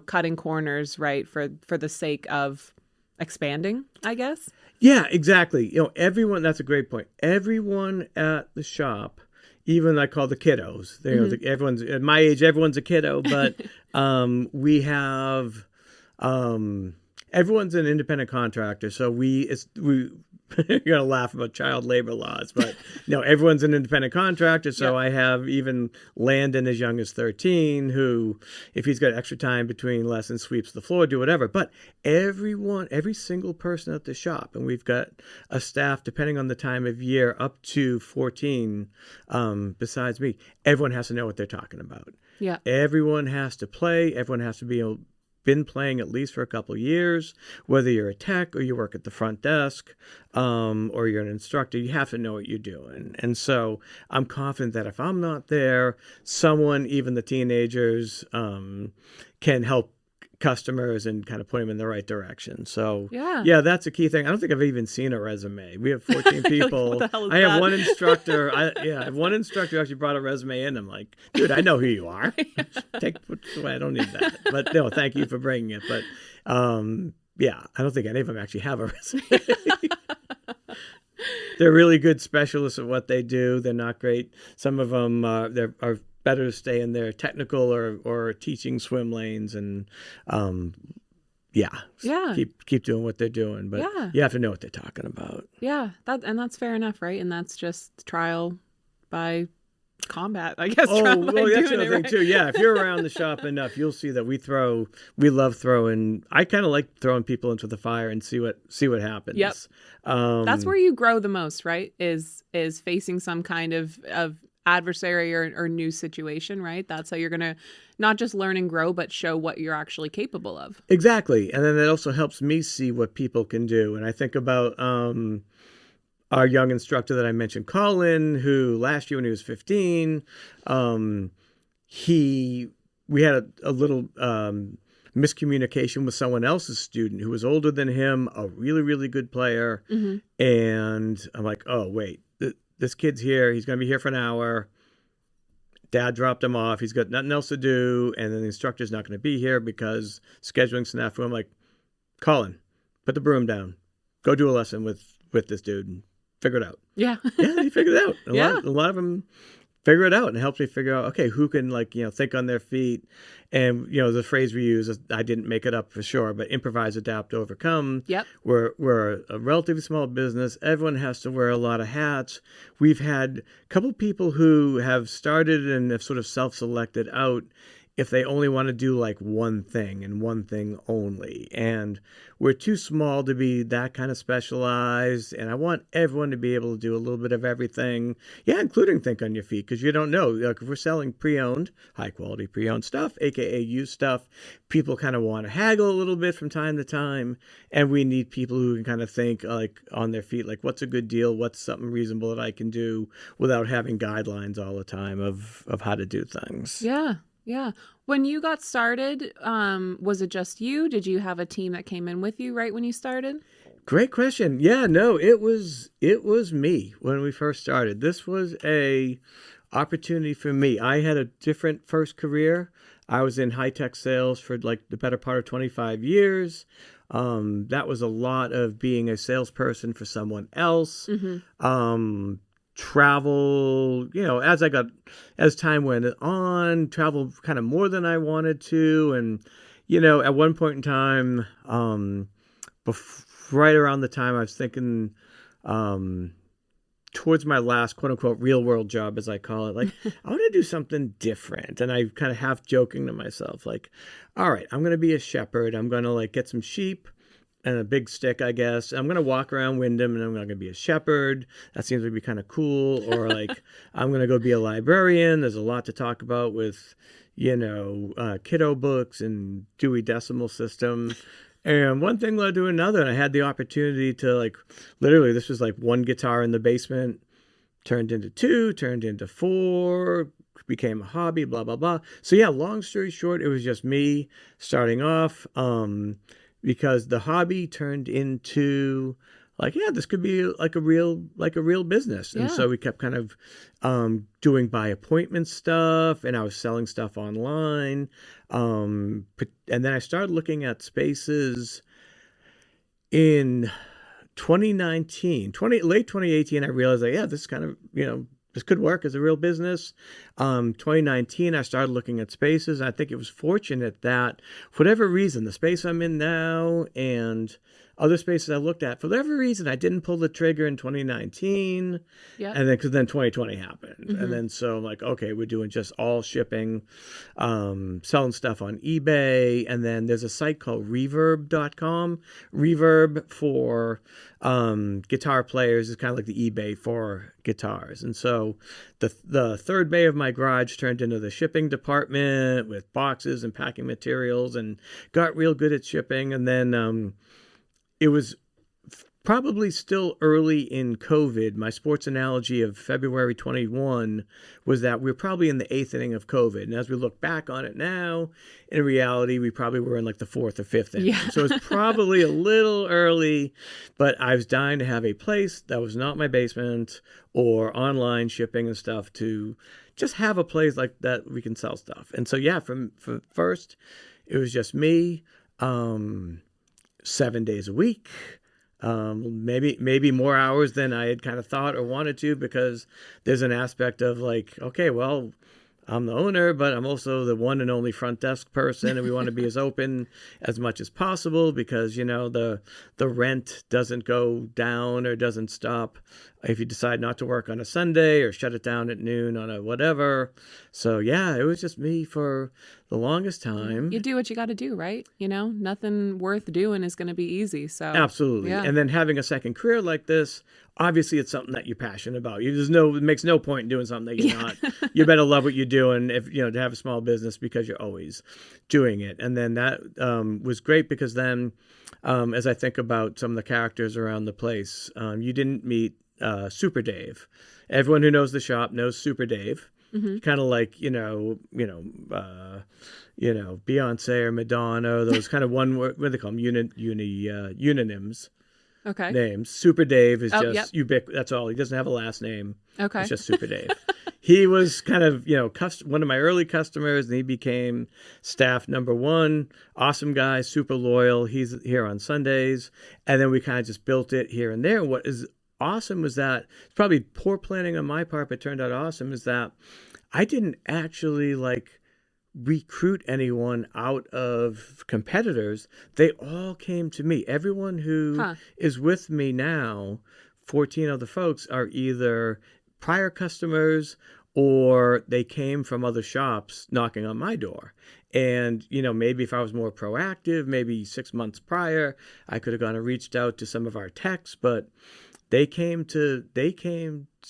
cutting corners, right? For the sake of expanding, I guess.
Yeah, exactly. Everyone, that's a great point. Everyone at the shop, even I call the kiddos. Everyone's at my age. Everyone's a kiddo, but we have everyone's an independent contractor. So you're gonna laugh about child labor laws, but no, everyone's an independent contractor. So I have even Landon as young as 13, who, if he's got extra time between lessons, sweeps the floor, do whatever. But every single person at the shop, and we've got a staff, depending on the time of year, up to 14. Besides me, everyone has to know what they're talking about.
Yeah,
everyone has to play. Everyone has to been playing at least for a couple of years, whether you're a tech or you work at the front desk, or you're an instructor, you have to know what you're doing. And so I'm confident that if I'm not there, someone, even the teenagers, can help customers and kind of point them in the right direction. So yeah, that's a key thing. I don't think I've even seen a resume. We have 14 people.
What the hell is
I have
that?
one instructor. I have one instructor who actually brought a resume in. I'm like, dude, I know who you are. Take it away. I don't need that. But no, thank you for bringing it. But yeah, I don't think any of them actually have a resume. They're really good specialists at what they do. They're not great. Some of them are better to stay in their technical or teaching swim lanes and keep doing what they're doing. But you have to know what they're talking about.
Yeah, that's fair enough, right? And that's just trial by combat, I guess.
Oh, well, that's another thing too. Yeah, if you're around the shop enough, you'll see that we love throwing. I kind of like throwing people into the fire and see what happens.
Yep. That's where you grow the most, right? Is facing some kind of adversary or new situation, right? That's how you're going to not just learn and grow, but show what you're actually capable of.
Exactly. And then it also helps me see what people can do. And I think about our young instructor that I mentioned, Colin, who last year when he was 15, we had a little miscommunication with someone else's student who was older than him, a really, really good player. Mm-hmm. And I'm like, oh, wait. This kid's here. He's going to be here for an hour. Dad dropped him off. He's got nothing else to do. And then the instructor's not going to be here because scheduling snafu. I'm like, Colin, put the broom down. Go do a lesson with this dude and figure it out.
Yeah.
Yeah, he figured it out. A lot of them figure it out, and it helps me figure out, okay, who can think on their feet. And the phrase we use is, I didn't make it up for sure, but improvise, adapt, overcome.
Yep.
We're a relatively small business. Everyone has to wear a lot of hats. We've had a couple people who have started and have sort of self-selected out if they only want to do like one thing and one thing only. And we're too small to be that kind of specialized. And I want everyone to be able to do a little bit of everything. Yeah, including think on your feet, because you don't know. Like, if we're selling pre-owned, high quality pre-owned stuff, aka used stuff, people kind of want to haggle a little bit from time to time. And we need people who can kind of think like on their feet, like, what's a good deal? What's something reasonable that I can do without having guidelines all the time of how to do things.
Yeah. Yeah. When you got started, was it just you? Did you have a team that came in with you right when you started?
Great question. Yeah, no, it was me when we first started. This was a opportunity for me. I had a different first career. I was in high-tech sales for like the better part of 25 years. That was a lot of being a salesperson for someone else. Mm-hmm. Travel, as time went on, travel kind of more than I wanted to. And, at one point in time, right around the time I was thinking, towards my last quote unquote real world job, as I call it, like, I want to do something different. And I kind of half joking to myself, like, all right, I'm going to be a shepherd. I'm going to like get some sheep and a big stick, I guess. I'm going to walk around Wyndham and I'm going to be a shepherd. That seems to be kind of cool. Or like, I'm going to go be a librarian. There's a lot to talk about with, kiddo books and Dewey Decimal System. And one thing led to another. And I had the opportunity to like, literally, this was like one guitar in the basement, turned into two, turned into four, became a hobby, blah, blah, blah. So yeah, long story short, it was just me starting off. Because the hobby turned into like, yeah, this could be like a real business. And so we kept kind of doing by appointment stuff, and I was selling stuff online. And then I started looking at spaces in 2019, late 2018. I realized that, yeah, this is kind of, this could work as a real business. 2019, I started looking at spaces. I think it was fortunate that, for whatever reason, the space I'm in now and other spaces I looked at, for whatever reason, I didn't pull the trigger in 2019. Yeah. And then, because then 2020 happened. Mm-hmm. And then so I'm like, okay, we're doing just all shipping, selling stuff on eBay. And then there's a site called reverb.com. Reverb for guitar players is kind of like the eBay for guitars. And so the third bay of my garage turned into the shipping department with boxes and packing materials, and got real good at shipping. And then it was probably still early in COVID. My sports analogy of February 21 was that we're probably in the 8th inning of COVID. And as we look back on it now, in reality, we probably were in like the 4th or 5th inning. Yeah. So it's probably a little early, but I was dying to have a place that was not my basement or online shipping and stuff, to just have a place like that we can sell stuff. And so, yeah, for first, it was just me, 7 days a week. Maybe more hours than I had kind of thought or wanted to, because there's an aspect of like, okay, well, I'm the owner, but I'm also the one and only front desk person, and we want to be as open as much as possible, because the rent doesn't go down or doesn't stop if you decide not to work on a Sunday or shut it down at noon on a whatever. So yeah, it was just me for the longest time.
You do what you got to do, right? Nothing worth doing is going to be easy. So
absolutely. Yeah. And then having a second career like this, obviously it's something that you're passionate about. It makes no point in doing something that you're not. You better love what you're doing if to have a small business, because you're always doing it. And then that was great, because then as I think about some of the characters around the place, you didn't meet Super Dave. Everyone who knows the shop knows Super Dave. Mm-hmm. Kind of like Beyonce or Madonna, those kind of one word, what do they call them, unonyms.
Okay.
Names. Super Dave is just that's all. He doesn't have a last name.
Okay.
It's just Super Dave. He was kind of one of my early customers, and he became staff number one. Awesome guy, super loyal. He's here on Sundays, and then we kind of just built it here and there. What is awesome was that it's probably poor planning on my part, but turned out awesome is that I didn't actually like recruit anyone out of competitors. They all came to me. Everyone who
Huh.
is with me now, 14 other folks, are either prior customers or they came from other shops knocking on my door. And, maybe if I was more proactive, maybe 6 months prior, I could have gone and reached out to some of our techs, but they came to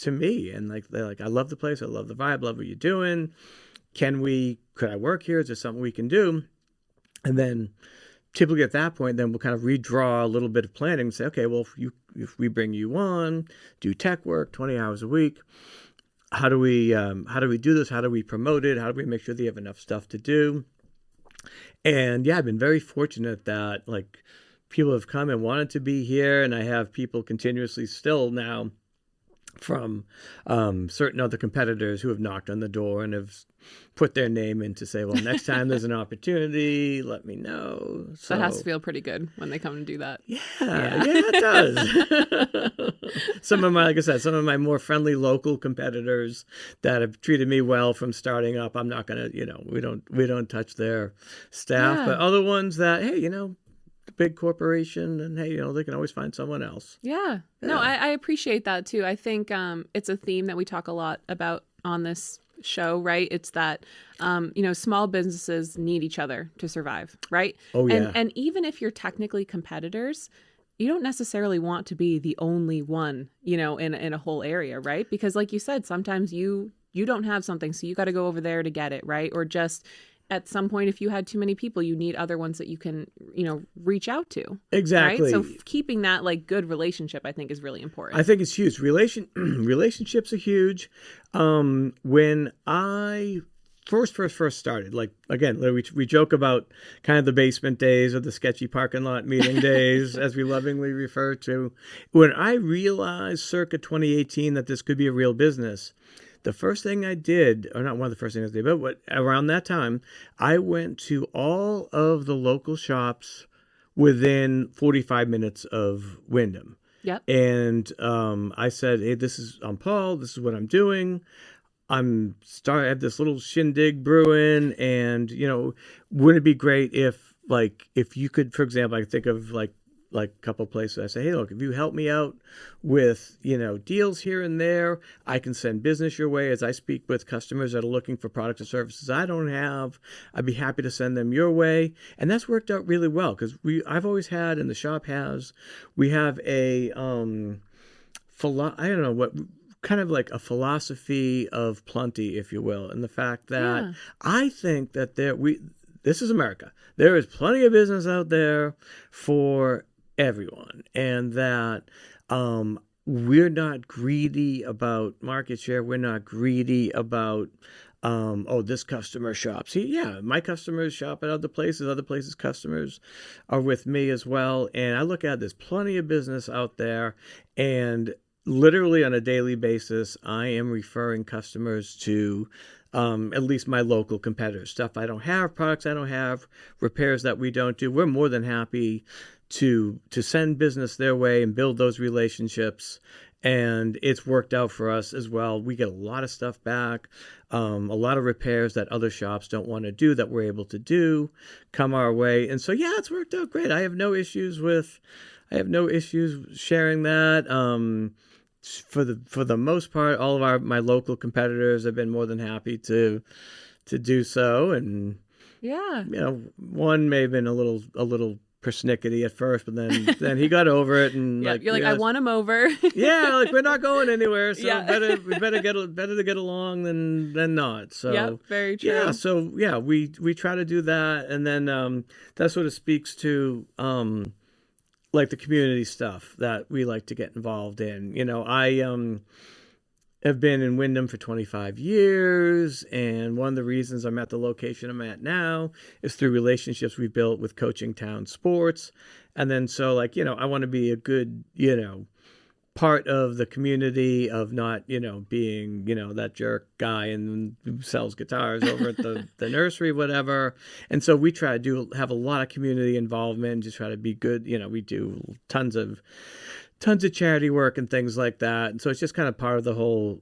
me and like they're like, I love the place, I love the vibe, love what you're doing. Could I work here? Is there something we can do? And then typically at that point, then we'll kind of redraw a little bit of planning and say, okay, well, if we bring you on, do tech work, 20 hours a week, how do we do this? How do we promote it? How do we make sure that you have enough stuff to do? And yeah, I've been very fortunate that like people have come and wanted to be here, and I have people continuously still now from certain other competitors who have knocked on the door and have put their name in to say, well, next time there's an opportunity, let me know. So
That has to feel pretty good when they come and do that.
yeah, it does. Like I said, some of my more friendly local competitors that have treated me well from starting up, I'm not gonna, we don't touch their staff, but other ones that, hey, big corporation, and hey, they can always find someone else.
Yeah. No, I appreciate that too. I think it's a theme that we talk a lot about on this show, right? It's that small businesses need each other to survive, right?
Oh yeah.
And even if you're technically competitors, you don't necessarily want to be the only one, in a whole area, right? Because like you said, sometimes you don't have something, so you got to go over there to get it, right? Or just at some point, if you had too many people, you need other ones that you can, reach out to.
Exactly.
Right? So keeping that like good relationship, I think, is really important.
I think it's huge. Relationships are huge. When I first started, like, again, we joke about kind of the basement days or the sketchy parking lot meeting days, as we lovingly refer to. When I realized circa 2018 that this could be a real business, the first thing I did, or not one of the first things I did, but around that time, I went to all of the local shops within 45 minutes of Wyndham.
Yep.
And I said, hey, I'm Paul, this is what I'm doing. I have this little shindig brewing, and, wouldn't it be great if you could, for example, I think of like a couple of places. I say, hey, look, if you help me out with, deals here and there, I can send business your way as I speak with customers that are looking for products or services I don't have. I'd be happy to send them your way. And that's worked out really well because I've always had, and the shop has, we have a, I don't know what, kind of like a philosophy of plenty, if you will. And the fact that I think that this is America. There is plenty of business out there for everyone, and that we're not greedy about market share. We're not greedy about this customer shops. My customers shop at other places customers are with me as well, and I look at there's plenty of business out there, and literally on a daily basis I am referring customers to at least my local competitors. Stuff I don't have, products I don't have, repairs that we don't do. We're more than happy to send business their way and build those relationships. And it's worked out for us as well. We get a lot of stuff back, a lot of repairs that other shops don't want to do that we're able to do come our way. And so, it's worked out great. I have no issues sharing that. For the most part, all of my local competitors have been more than happy to do so. And one may have been a little persnickety at first, but then he got over it, and
you're like, I want him over.
Like we're not going anywhere, so we better to get along than not. So
very true.
We try to do that, and then that sort of speaks to like the community stuff that we like to get involved in. I have been in Wyndham for 25 years, and one of the reasons I'm at the location I'm at now is through relationships we built with Coaching Town Sports. And then so I want to be a good, part of the community of not, being, that jerk guy and who sells guitars over at the nursery, whatever. And so we try to have a lot of community involvement, just try to be good. We do tons of tons of charity work and things like that. And so it's just kind of part of the whole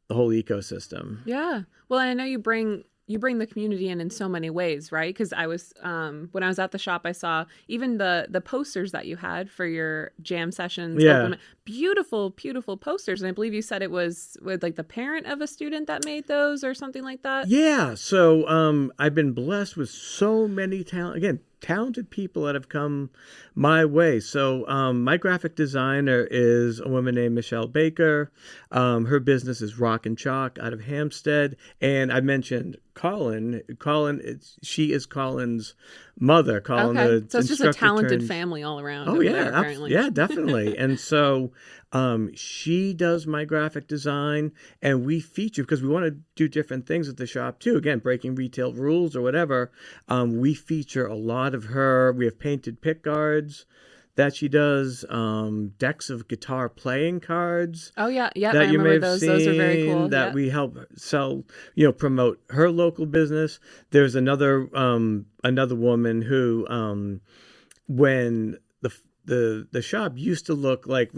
ecosystem.
Yeah. Well, I know you bring the community in so many ways, right? Because I was when I was at the shop, I saw even the posters that you had for your jam sessions.
Yeah.
Beautiful, beautiful posters. And I believe you said it was with like the parent of a student that made those or something like that.
Yeah. So I've been blessed with so many talented people that have come my way. So my graphic designer is a woman named Michelle Baker. Her business is Rock and Chalk out of Hampstead. And I mentioned Colin. She is Colin's mother. Colin,
Okay.
the
So it's just a
instructor
talented
turned-
family all around.
Oh
over
yeah,
there, apparently.
yeah, definitely. And so she does my graphic design, and we feature because we want to do different things at the shop too. Again, breaking retail rules or whatever. We feature a lot of her. We have painted pick guards that she does, decks of guitar playing cards.
Oh yeah, yeah.
That
I
you may
remember
have
those. Those are very
seen,
cool.
that
Yeah.
we help sell, promote her local business. There's another woman who, when the shop used to look like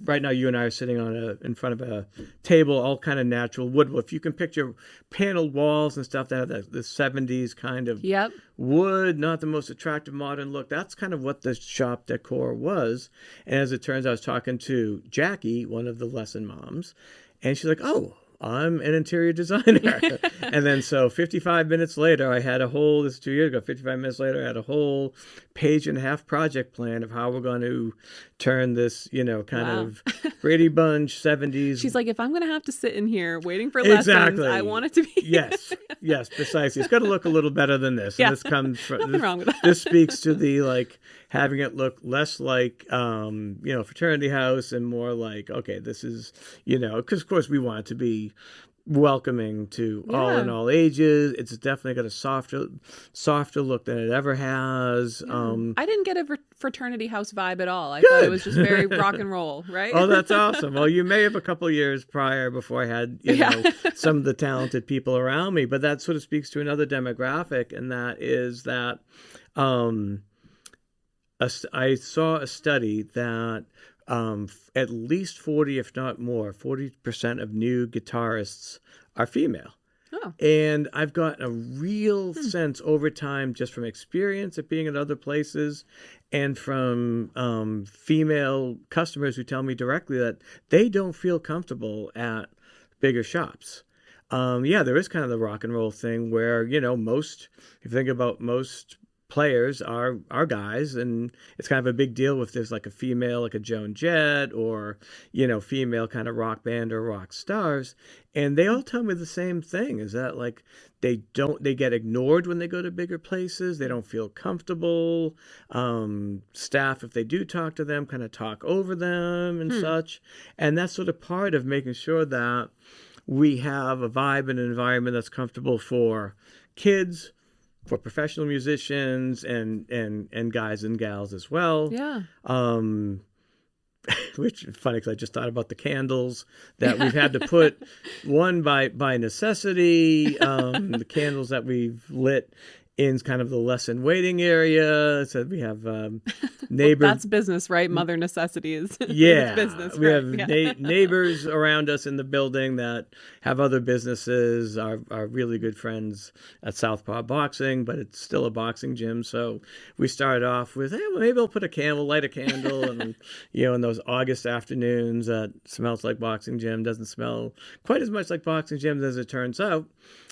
right now you and I are sitting in front of a table, all kind of natural wood. Well, if you can picture paneled walls and stuff that have the 70s kind of
Yep.
wood, not the most attractive modern look. That's kind of what the shop decor was. And as it turns out, I was talking to Jackie, one of the lesson moms, and she's like, "Oh, I'm an interior designer." And then so 55 minutes later, this is 2 years ago, 55 minutes later, I had a whole page and a half project plan of how we're going to turn this, of Brady Bunch 70s.
She's like, if I'm going to have to sit in here waiting for lessons,
Exactly.
I want it to be.
Yes, precisely. It's got to look a little better than this.
Yeah.
And this comes from,
Nothing wrong with that.
This speaks to the, having it look less like, fraternity house and more like, okay, this is, because of course we want it to be welcoming to all and all ages. It's definitely got a softer look than it ever has.
Yeah. I didn't get a fraternity house vibe at all. I thought it was just very rock and roll, right?
Oh, that's awesome. Well, you may have a couple years prior before I had, some of the talented people around me, but that sort of speaks to another demographic, and that is that I saw a study that at least 40, if not more, 40% of new guitarists are female.
Oh.
And I've gotten a real sense over time, just from experience of being in other places and from female customers who tell me directly that they don't feel comfortable at bigger shops. There is kind of the rock and roll thing where, if you think about most players are guys, and it's kind of a big deal if there's like a female, like a Joan Jett, or female kind of rock band or rock stars, and they all tell me the same thing, is that they get ignored when they go to bigger places. They don't feel comfortable. Staff, if they do talk to them, kind of talk over them and such, and that's sort of part of making sure that we have a vibe and an environment that's comfortable for kids, for professional musicians, and guys and gals as well.
Yeah.
Which is funny because I just thought about the candles that we've had to put one by necessity. The candles that we've lit in kind of the lesson waiting area. So we have neighbors.
Well, that's business, right? Mother necessity is
yeah,
business.
We
right?
have neighbors around us in the building that have other businesses. Are really good friends at Southpaw Boxing, but it's still a boxing gym. So we started off with, hey, well, maybe I'll put light a candle, and in those August afternoons that smells like boxing gym, doesn't smell quite as much like boxing gym as it turns out.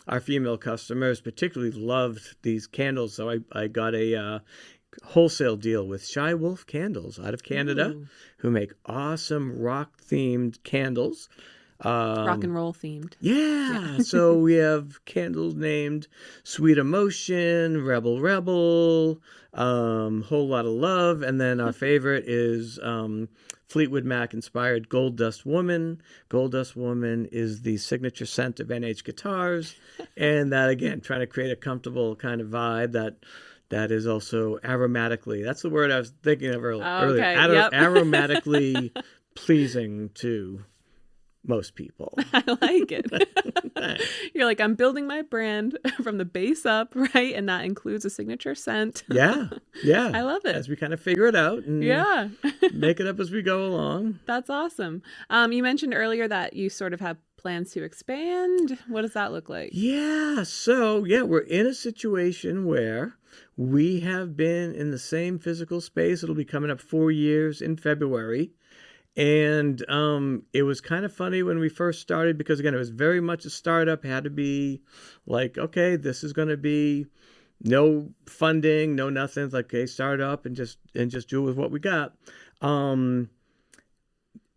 Our female customers particularly loved these candles, so I got a wholesale deal with Shy Wolf Candles out of Canada, who make awesome rock-themed candles.
Rock and roll themed.
Yeah. So we have candles named Sweet Emotion, Rebel Rebel, Whole Lot of Love, and then our favorite is Fleetwood Mac inspired Gold Dust Woman. Gold Dust Woman is the signature scent of NH guitars, and that, again, trying to create a comfortable kind of vibe that is also aromatically, that's the word I was thinking of earlier.
Okay, yep.
Aromatically pleasing to most people.
I like it.
Thanks.
You're like, I'm building my brand from the base up, right? And that includes a signature scent.
Yeah. Yeah.
I love it.
As we kind of figure it out and
Yeah.
make it up as we go along.
That's awesome. You mentioned earlier that you sort of have plans to expand. What does that look like?
Yeah. So, yeah, we're in a situation where we have been in the same physical space. It'll be coming up 4 years in February. And it was kind of funny when we first started because, again, it was very much a startup. Had to be like, okay, this is going to be no funding, no nothing. It's like, okay, start up and just do with what we got.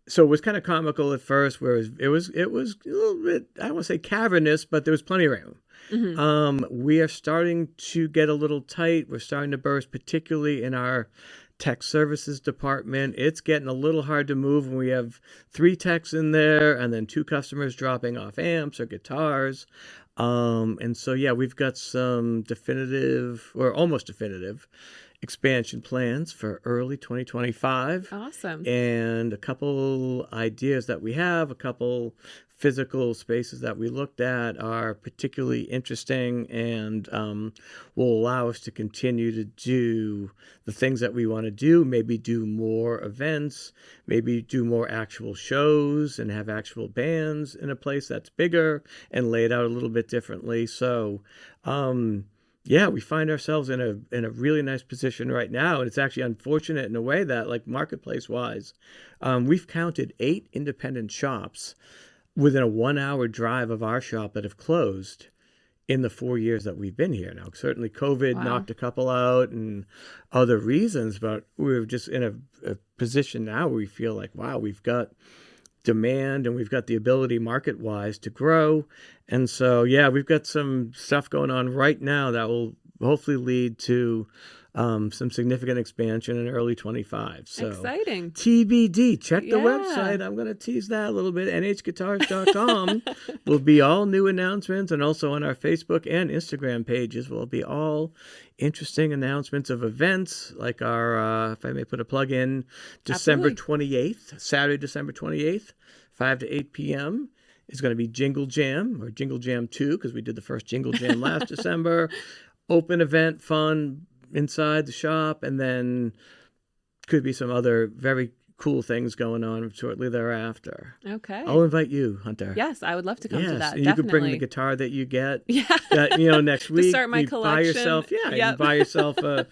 So it was kind of comical at first, where it was a little bit, I don't want to say cavernous, but there was plenty of room.
Mm-hmm.
We are starting to get a little tight. We're starting to burst, particularly in our tech services department. It's getting a little hard to move when we have 3 techs in there and then 2 customers dropping off amps or guitars. And so, yeah, we've got some definitive or almost definitive expansion plans for early 2025.
Awesome.
And a couple ideas that we have, a couple physical spaces that we looked at are particularly interesting and will allow us to continue to do the things that we want to do, maybe do more events, maybe do more actual shows and have actual bands in a place that's bigger and laid out a little bit differently. So, yeah, we find ourselves in a really nice position right now. And it's actually unfortunate in a way that, like, marketplace wise, we've counted 8 independent shops within a 1-hour drive of our shop that have closed in the 4 years that we've been here. Now, certainly COVID knocked a couple out and other reasons, but we're just in a position now where we feel like, wow, we've got demand and we've got the ability market wise to grow. And so, yeah, we've got some stuff going on right now that will hopefully lead to some significant expansion in early 25. So
exciting.
TBD. Check the website. I'm going to tease that a little bit. nhguitars.com will be all new announcements, and also on our Facebook and Instagram pages will be all interesting announcements of events, like our, if I may put a plug in, December 28th, Saturday, December 28th, 5 to 8 p.m. is going to be Jingle Jam, or Jingle Jam 2, because we did the first Jingle Jam last December. Open event, fun inside the shop, and then could be some other very cool things going on shortly thereafter.
Okay.
I'll invite you, Hunter.
Yes, I would love to come to that.
And you could bring the guitar that you get.
Yeah.
That, next week.
To start my collection.
Buy yourself, you buy yourself a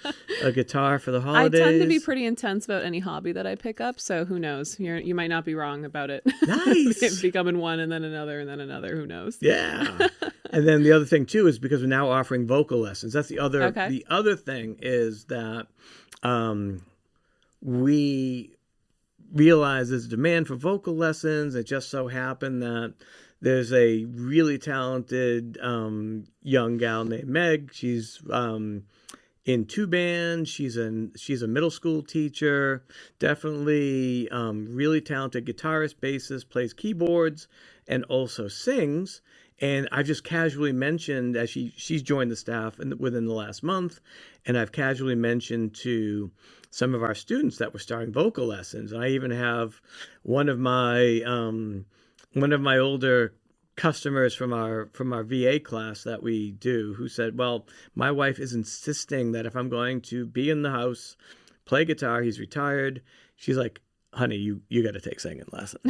guitar for the holidays.
I tend to be pretty intense about any hobby that I pick up, so who knows? You might not be wrong about it.
Nice.
Becoming one and then another and then another. Who knows?
Yeah. And then the other thing too is because we're now offering vocal lessons. That's the other.
Okay.
The other thing is that we realize there's demand for vocal lessons. It just so happened that there's a really talented young gal named Meg. She's in 2 bands. She's a middle school teacher. Definitely really talented guitarist, bassist, plays keyboards, and also sings. And I've just casually mentioned, as she's joined the staff within the last month, and I've casually mentioned to some of our students that we're starting vocal lessons. And I even have one of my older customers from our VA class that we do, who said, well, my wife is insisting that if I'm going to be in the house, play guitar, he's retired, she's like, honey, you got to take singing lessons.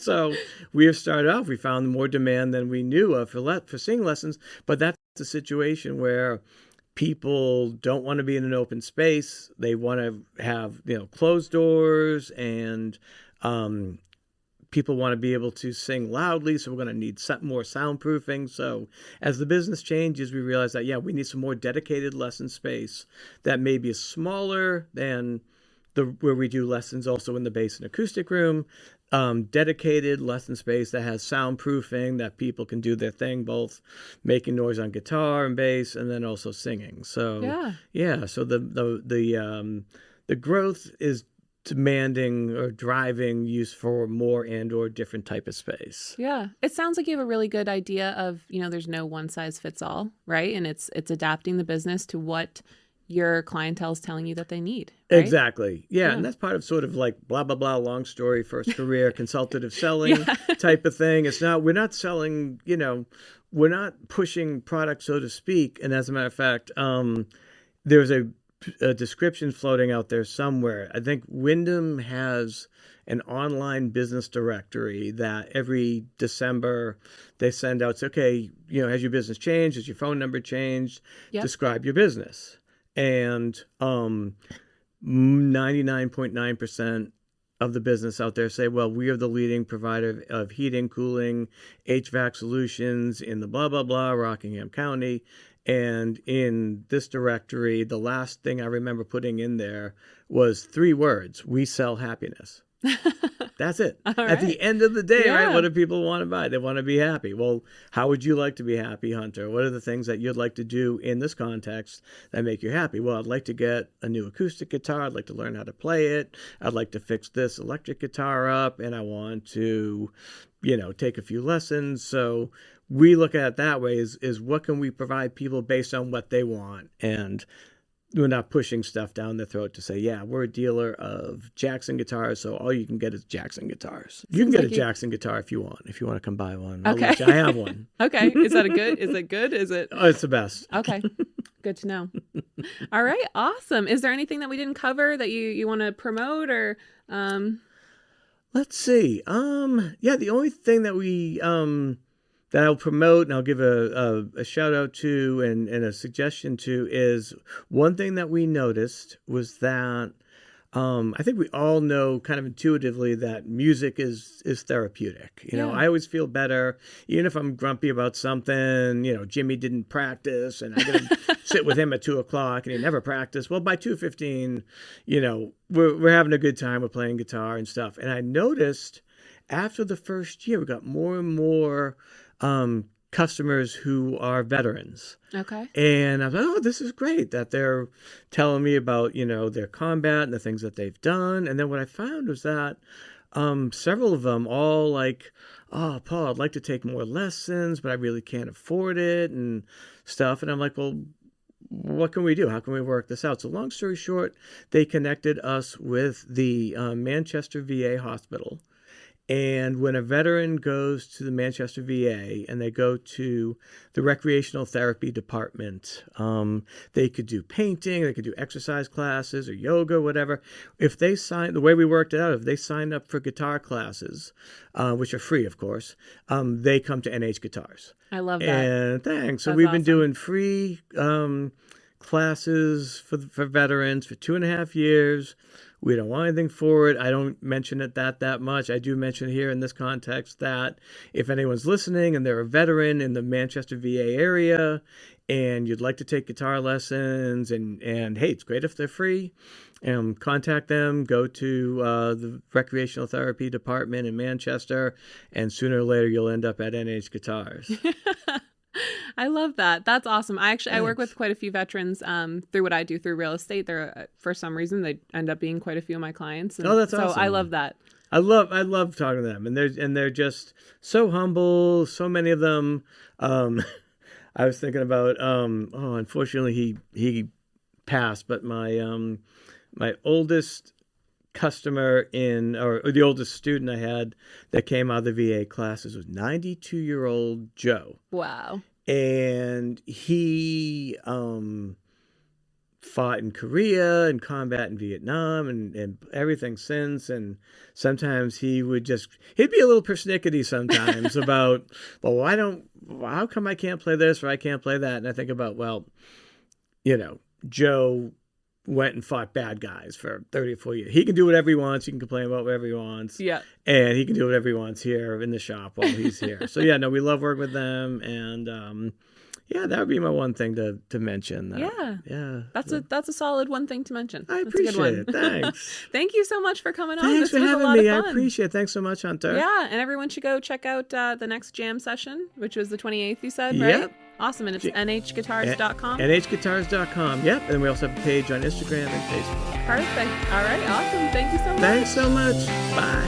So we have started off, we found more demand than we knew of for singing lessons, but that's a situation where people don't want to be in an open space. They want to have, closed doors, and people want to be able to sing loudly. So we're going to need more soundproofing. So as the business changes, we realize that, we need some more dedicated lesson space that maybe is smaller than where we do lessons also in the bass and acoustic room. Dedicated lesson space that has soundproofing, that people can do their thing, both making noise on guitar and bass, and then also singing. So so the growth is demanding or driving use for more and or different type of space.
Yeah. It sounds like you have a really good idea of, there's no one size fits all, right? And it's adapting the business to what your clientele's telling you that they need. Right?
Exactly. Yeah. And that's part of sort of like blah, blah, blah, long story, first career, consultative selling type of thing. We're not selling, we're not pushing product, so to speak. And as a matter of fact, there's a description floating out there somewhere. I think Wyndham has an online business directory that every December they send out. It's okay, has your business changed? Has your phone number changed? Yep. Describe your business. And 99.9% of the business out there say, well, we are the leading provider of heating, cooling, HVAC solutions in the blah, blah, blah, Rockingham County. And in this directory, the last thing I remember putting in there was 3 words: we sell happiness. That's it. At the end of the day, right? What do people want to buy? They want to be happy. Well, how would you like to be happy, Hunter? What are the things that you'd like to do in this context that make you happy? Well, I'd like to get a new acoustic guitar. I'd like to learn how to play it. I'd like to fix this electric guitar up, and I want to, take a few lessons. So we look at it that way is what can we provide people based on what they want? And we're not pushing stuff down their throat to say, yeah, we're a dealer of Jackson guitars, so all you can get is Jackson guitars. You can get a Jackson guitar if you want to come buy one.
Okay.
I have one.
Okay. Is it good? Is it?
Oh, it's the best.
Okay. Good to know. All right. Awesome. Is there anything that we didn't cover that you want to promote or?
Let's see. The only thing that we, that I'll promote and I'll give a shout out to and a suggestion to is one thing that we noticed was that I think we all know kind of intuitively that music is therapeutic. I always feel better, even if I'm grumpy about something. Jimmy didn't practice, and I got to sit with him at 2:00, and he never practiced. Well, by 2:15, we're having a good time. We're playing guitar and stuff. And I noticed after the first year, we got more and more customers who are veterans.
Okay.
And I was like, oh, this is great that they're telling me about, their combat and the things that they've done. And then what I found was that several of them all like, oh, Paul, I'd like to take more lessons, but I really can't afford it and stuff. And I'm like, well, what can we do? How can we work this out? So long story short, they connected us with the Manchester VA hospital. And when a veteran goes to the Manchester VA and they go to the recreational therapy department, they could do painting, they could do exercise classes or yoga, whatever. If they sign, the way we worked it out, if they sign up for guitar classes, which are free, of course, they come to NH Guitars.
I love that.
And thanks. So we've been doing free classes for veterans for 2.5 years. We don't want anything for it. I don't mention it that much. I do mention here in this context that if anyone's listening and they're a veteran in the Manchester VA area and you'd like to take guitar lessons and hey, it's great if they're free, contact them, go to the recreational therapy department in Manchester, and sooner or later you'll end up at NH Guitars.
I love that. That's awesome. I work with quite a few veterans through what I do through real estate. They're for some reason they end up being quite a few of my clients. And
that's awesome.
So I love that.
I love talking to them, and they're just so humble. So many of them. I was thinking about unfortunately he passed, but my oldest customer or the oldest student I had that came out of the VA classes was 92-year-old Joe.
Wow.
And he fought in Korea and combat in Vietnam and everything since. And sometimes he'd be a little persnickety sometimes about, well, how come I can't play this or I can't play that? And I think about, well, Joe went and fought bad guys for 30 or 40 years. He can do whatever he wants. He can complain about whatever he wants. Yeah. And he can do whatever he wants here in the shop while he's here. So we love working with them. And that would be my one thing to mention. Yeah.
That's a solid one thing to mention.
I appreciate it. Thanks.
Thank you so much for coming on.
Thanks for having me. I appreciate it. Thanks so much, Hunter.
Yeah. And everyone should go check out the next jam session, which was the 28th, you said, right? Yep. Awesome. And it's nhguitars.com.
nhguitars.com. Yep. And we also have a page on Instagram and Facebook.
Perfect. All right. Awesome. Thank you so much.
Thanks so much. Bye.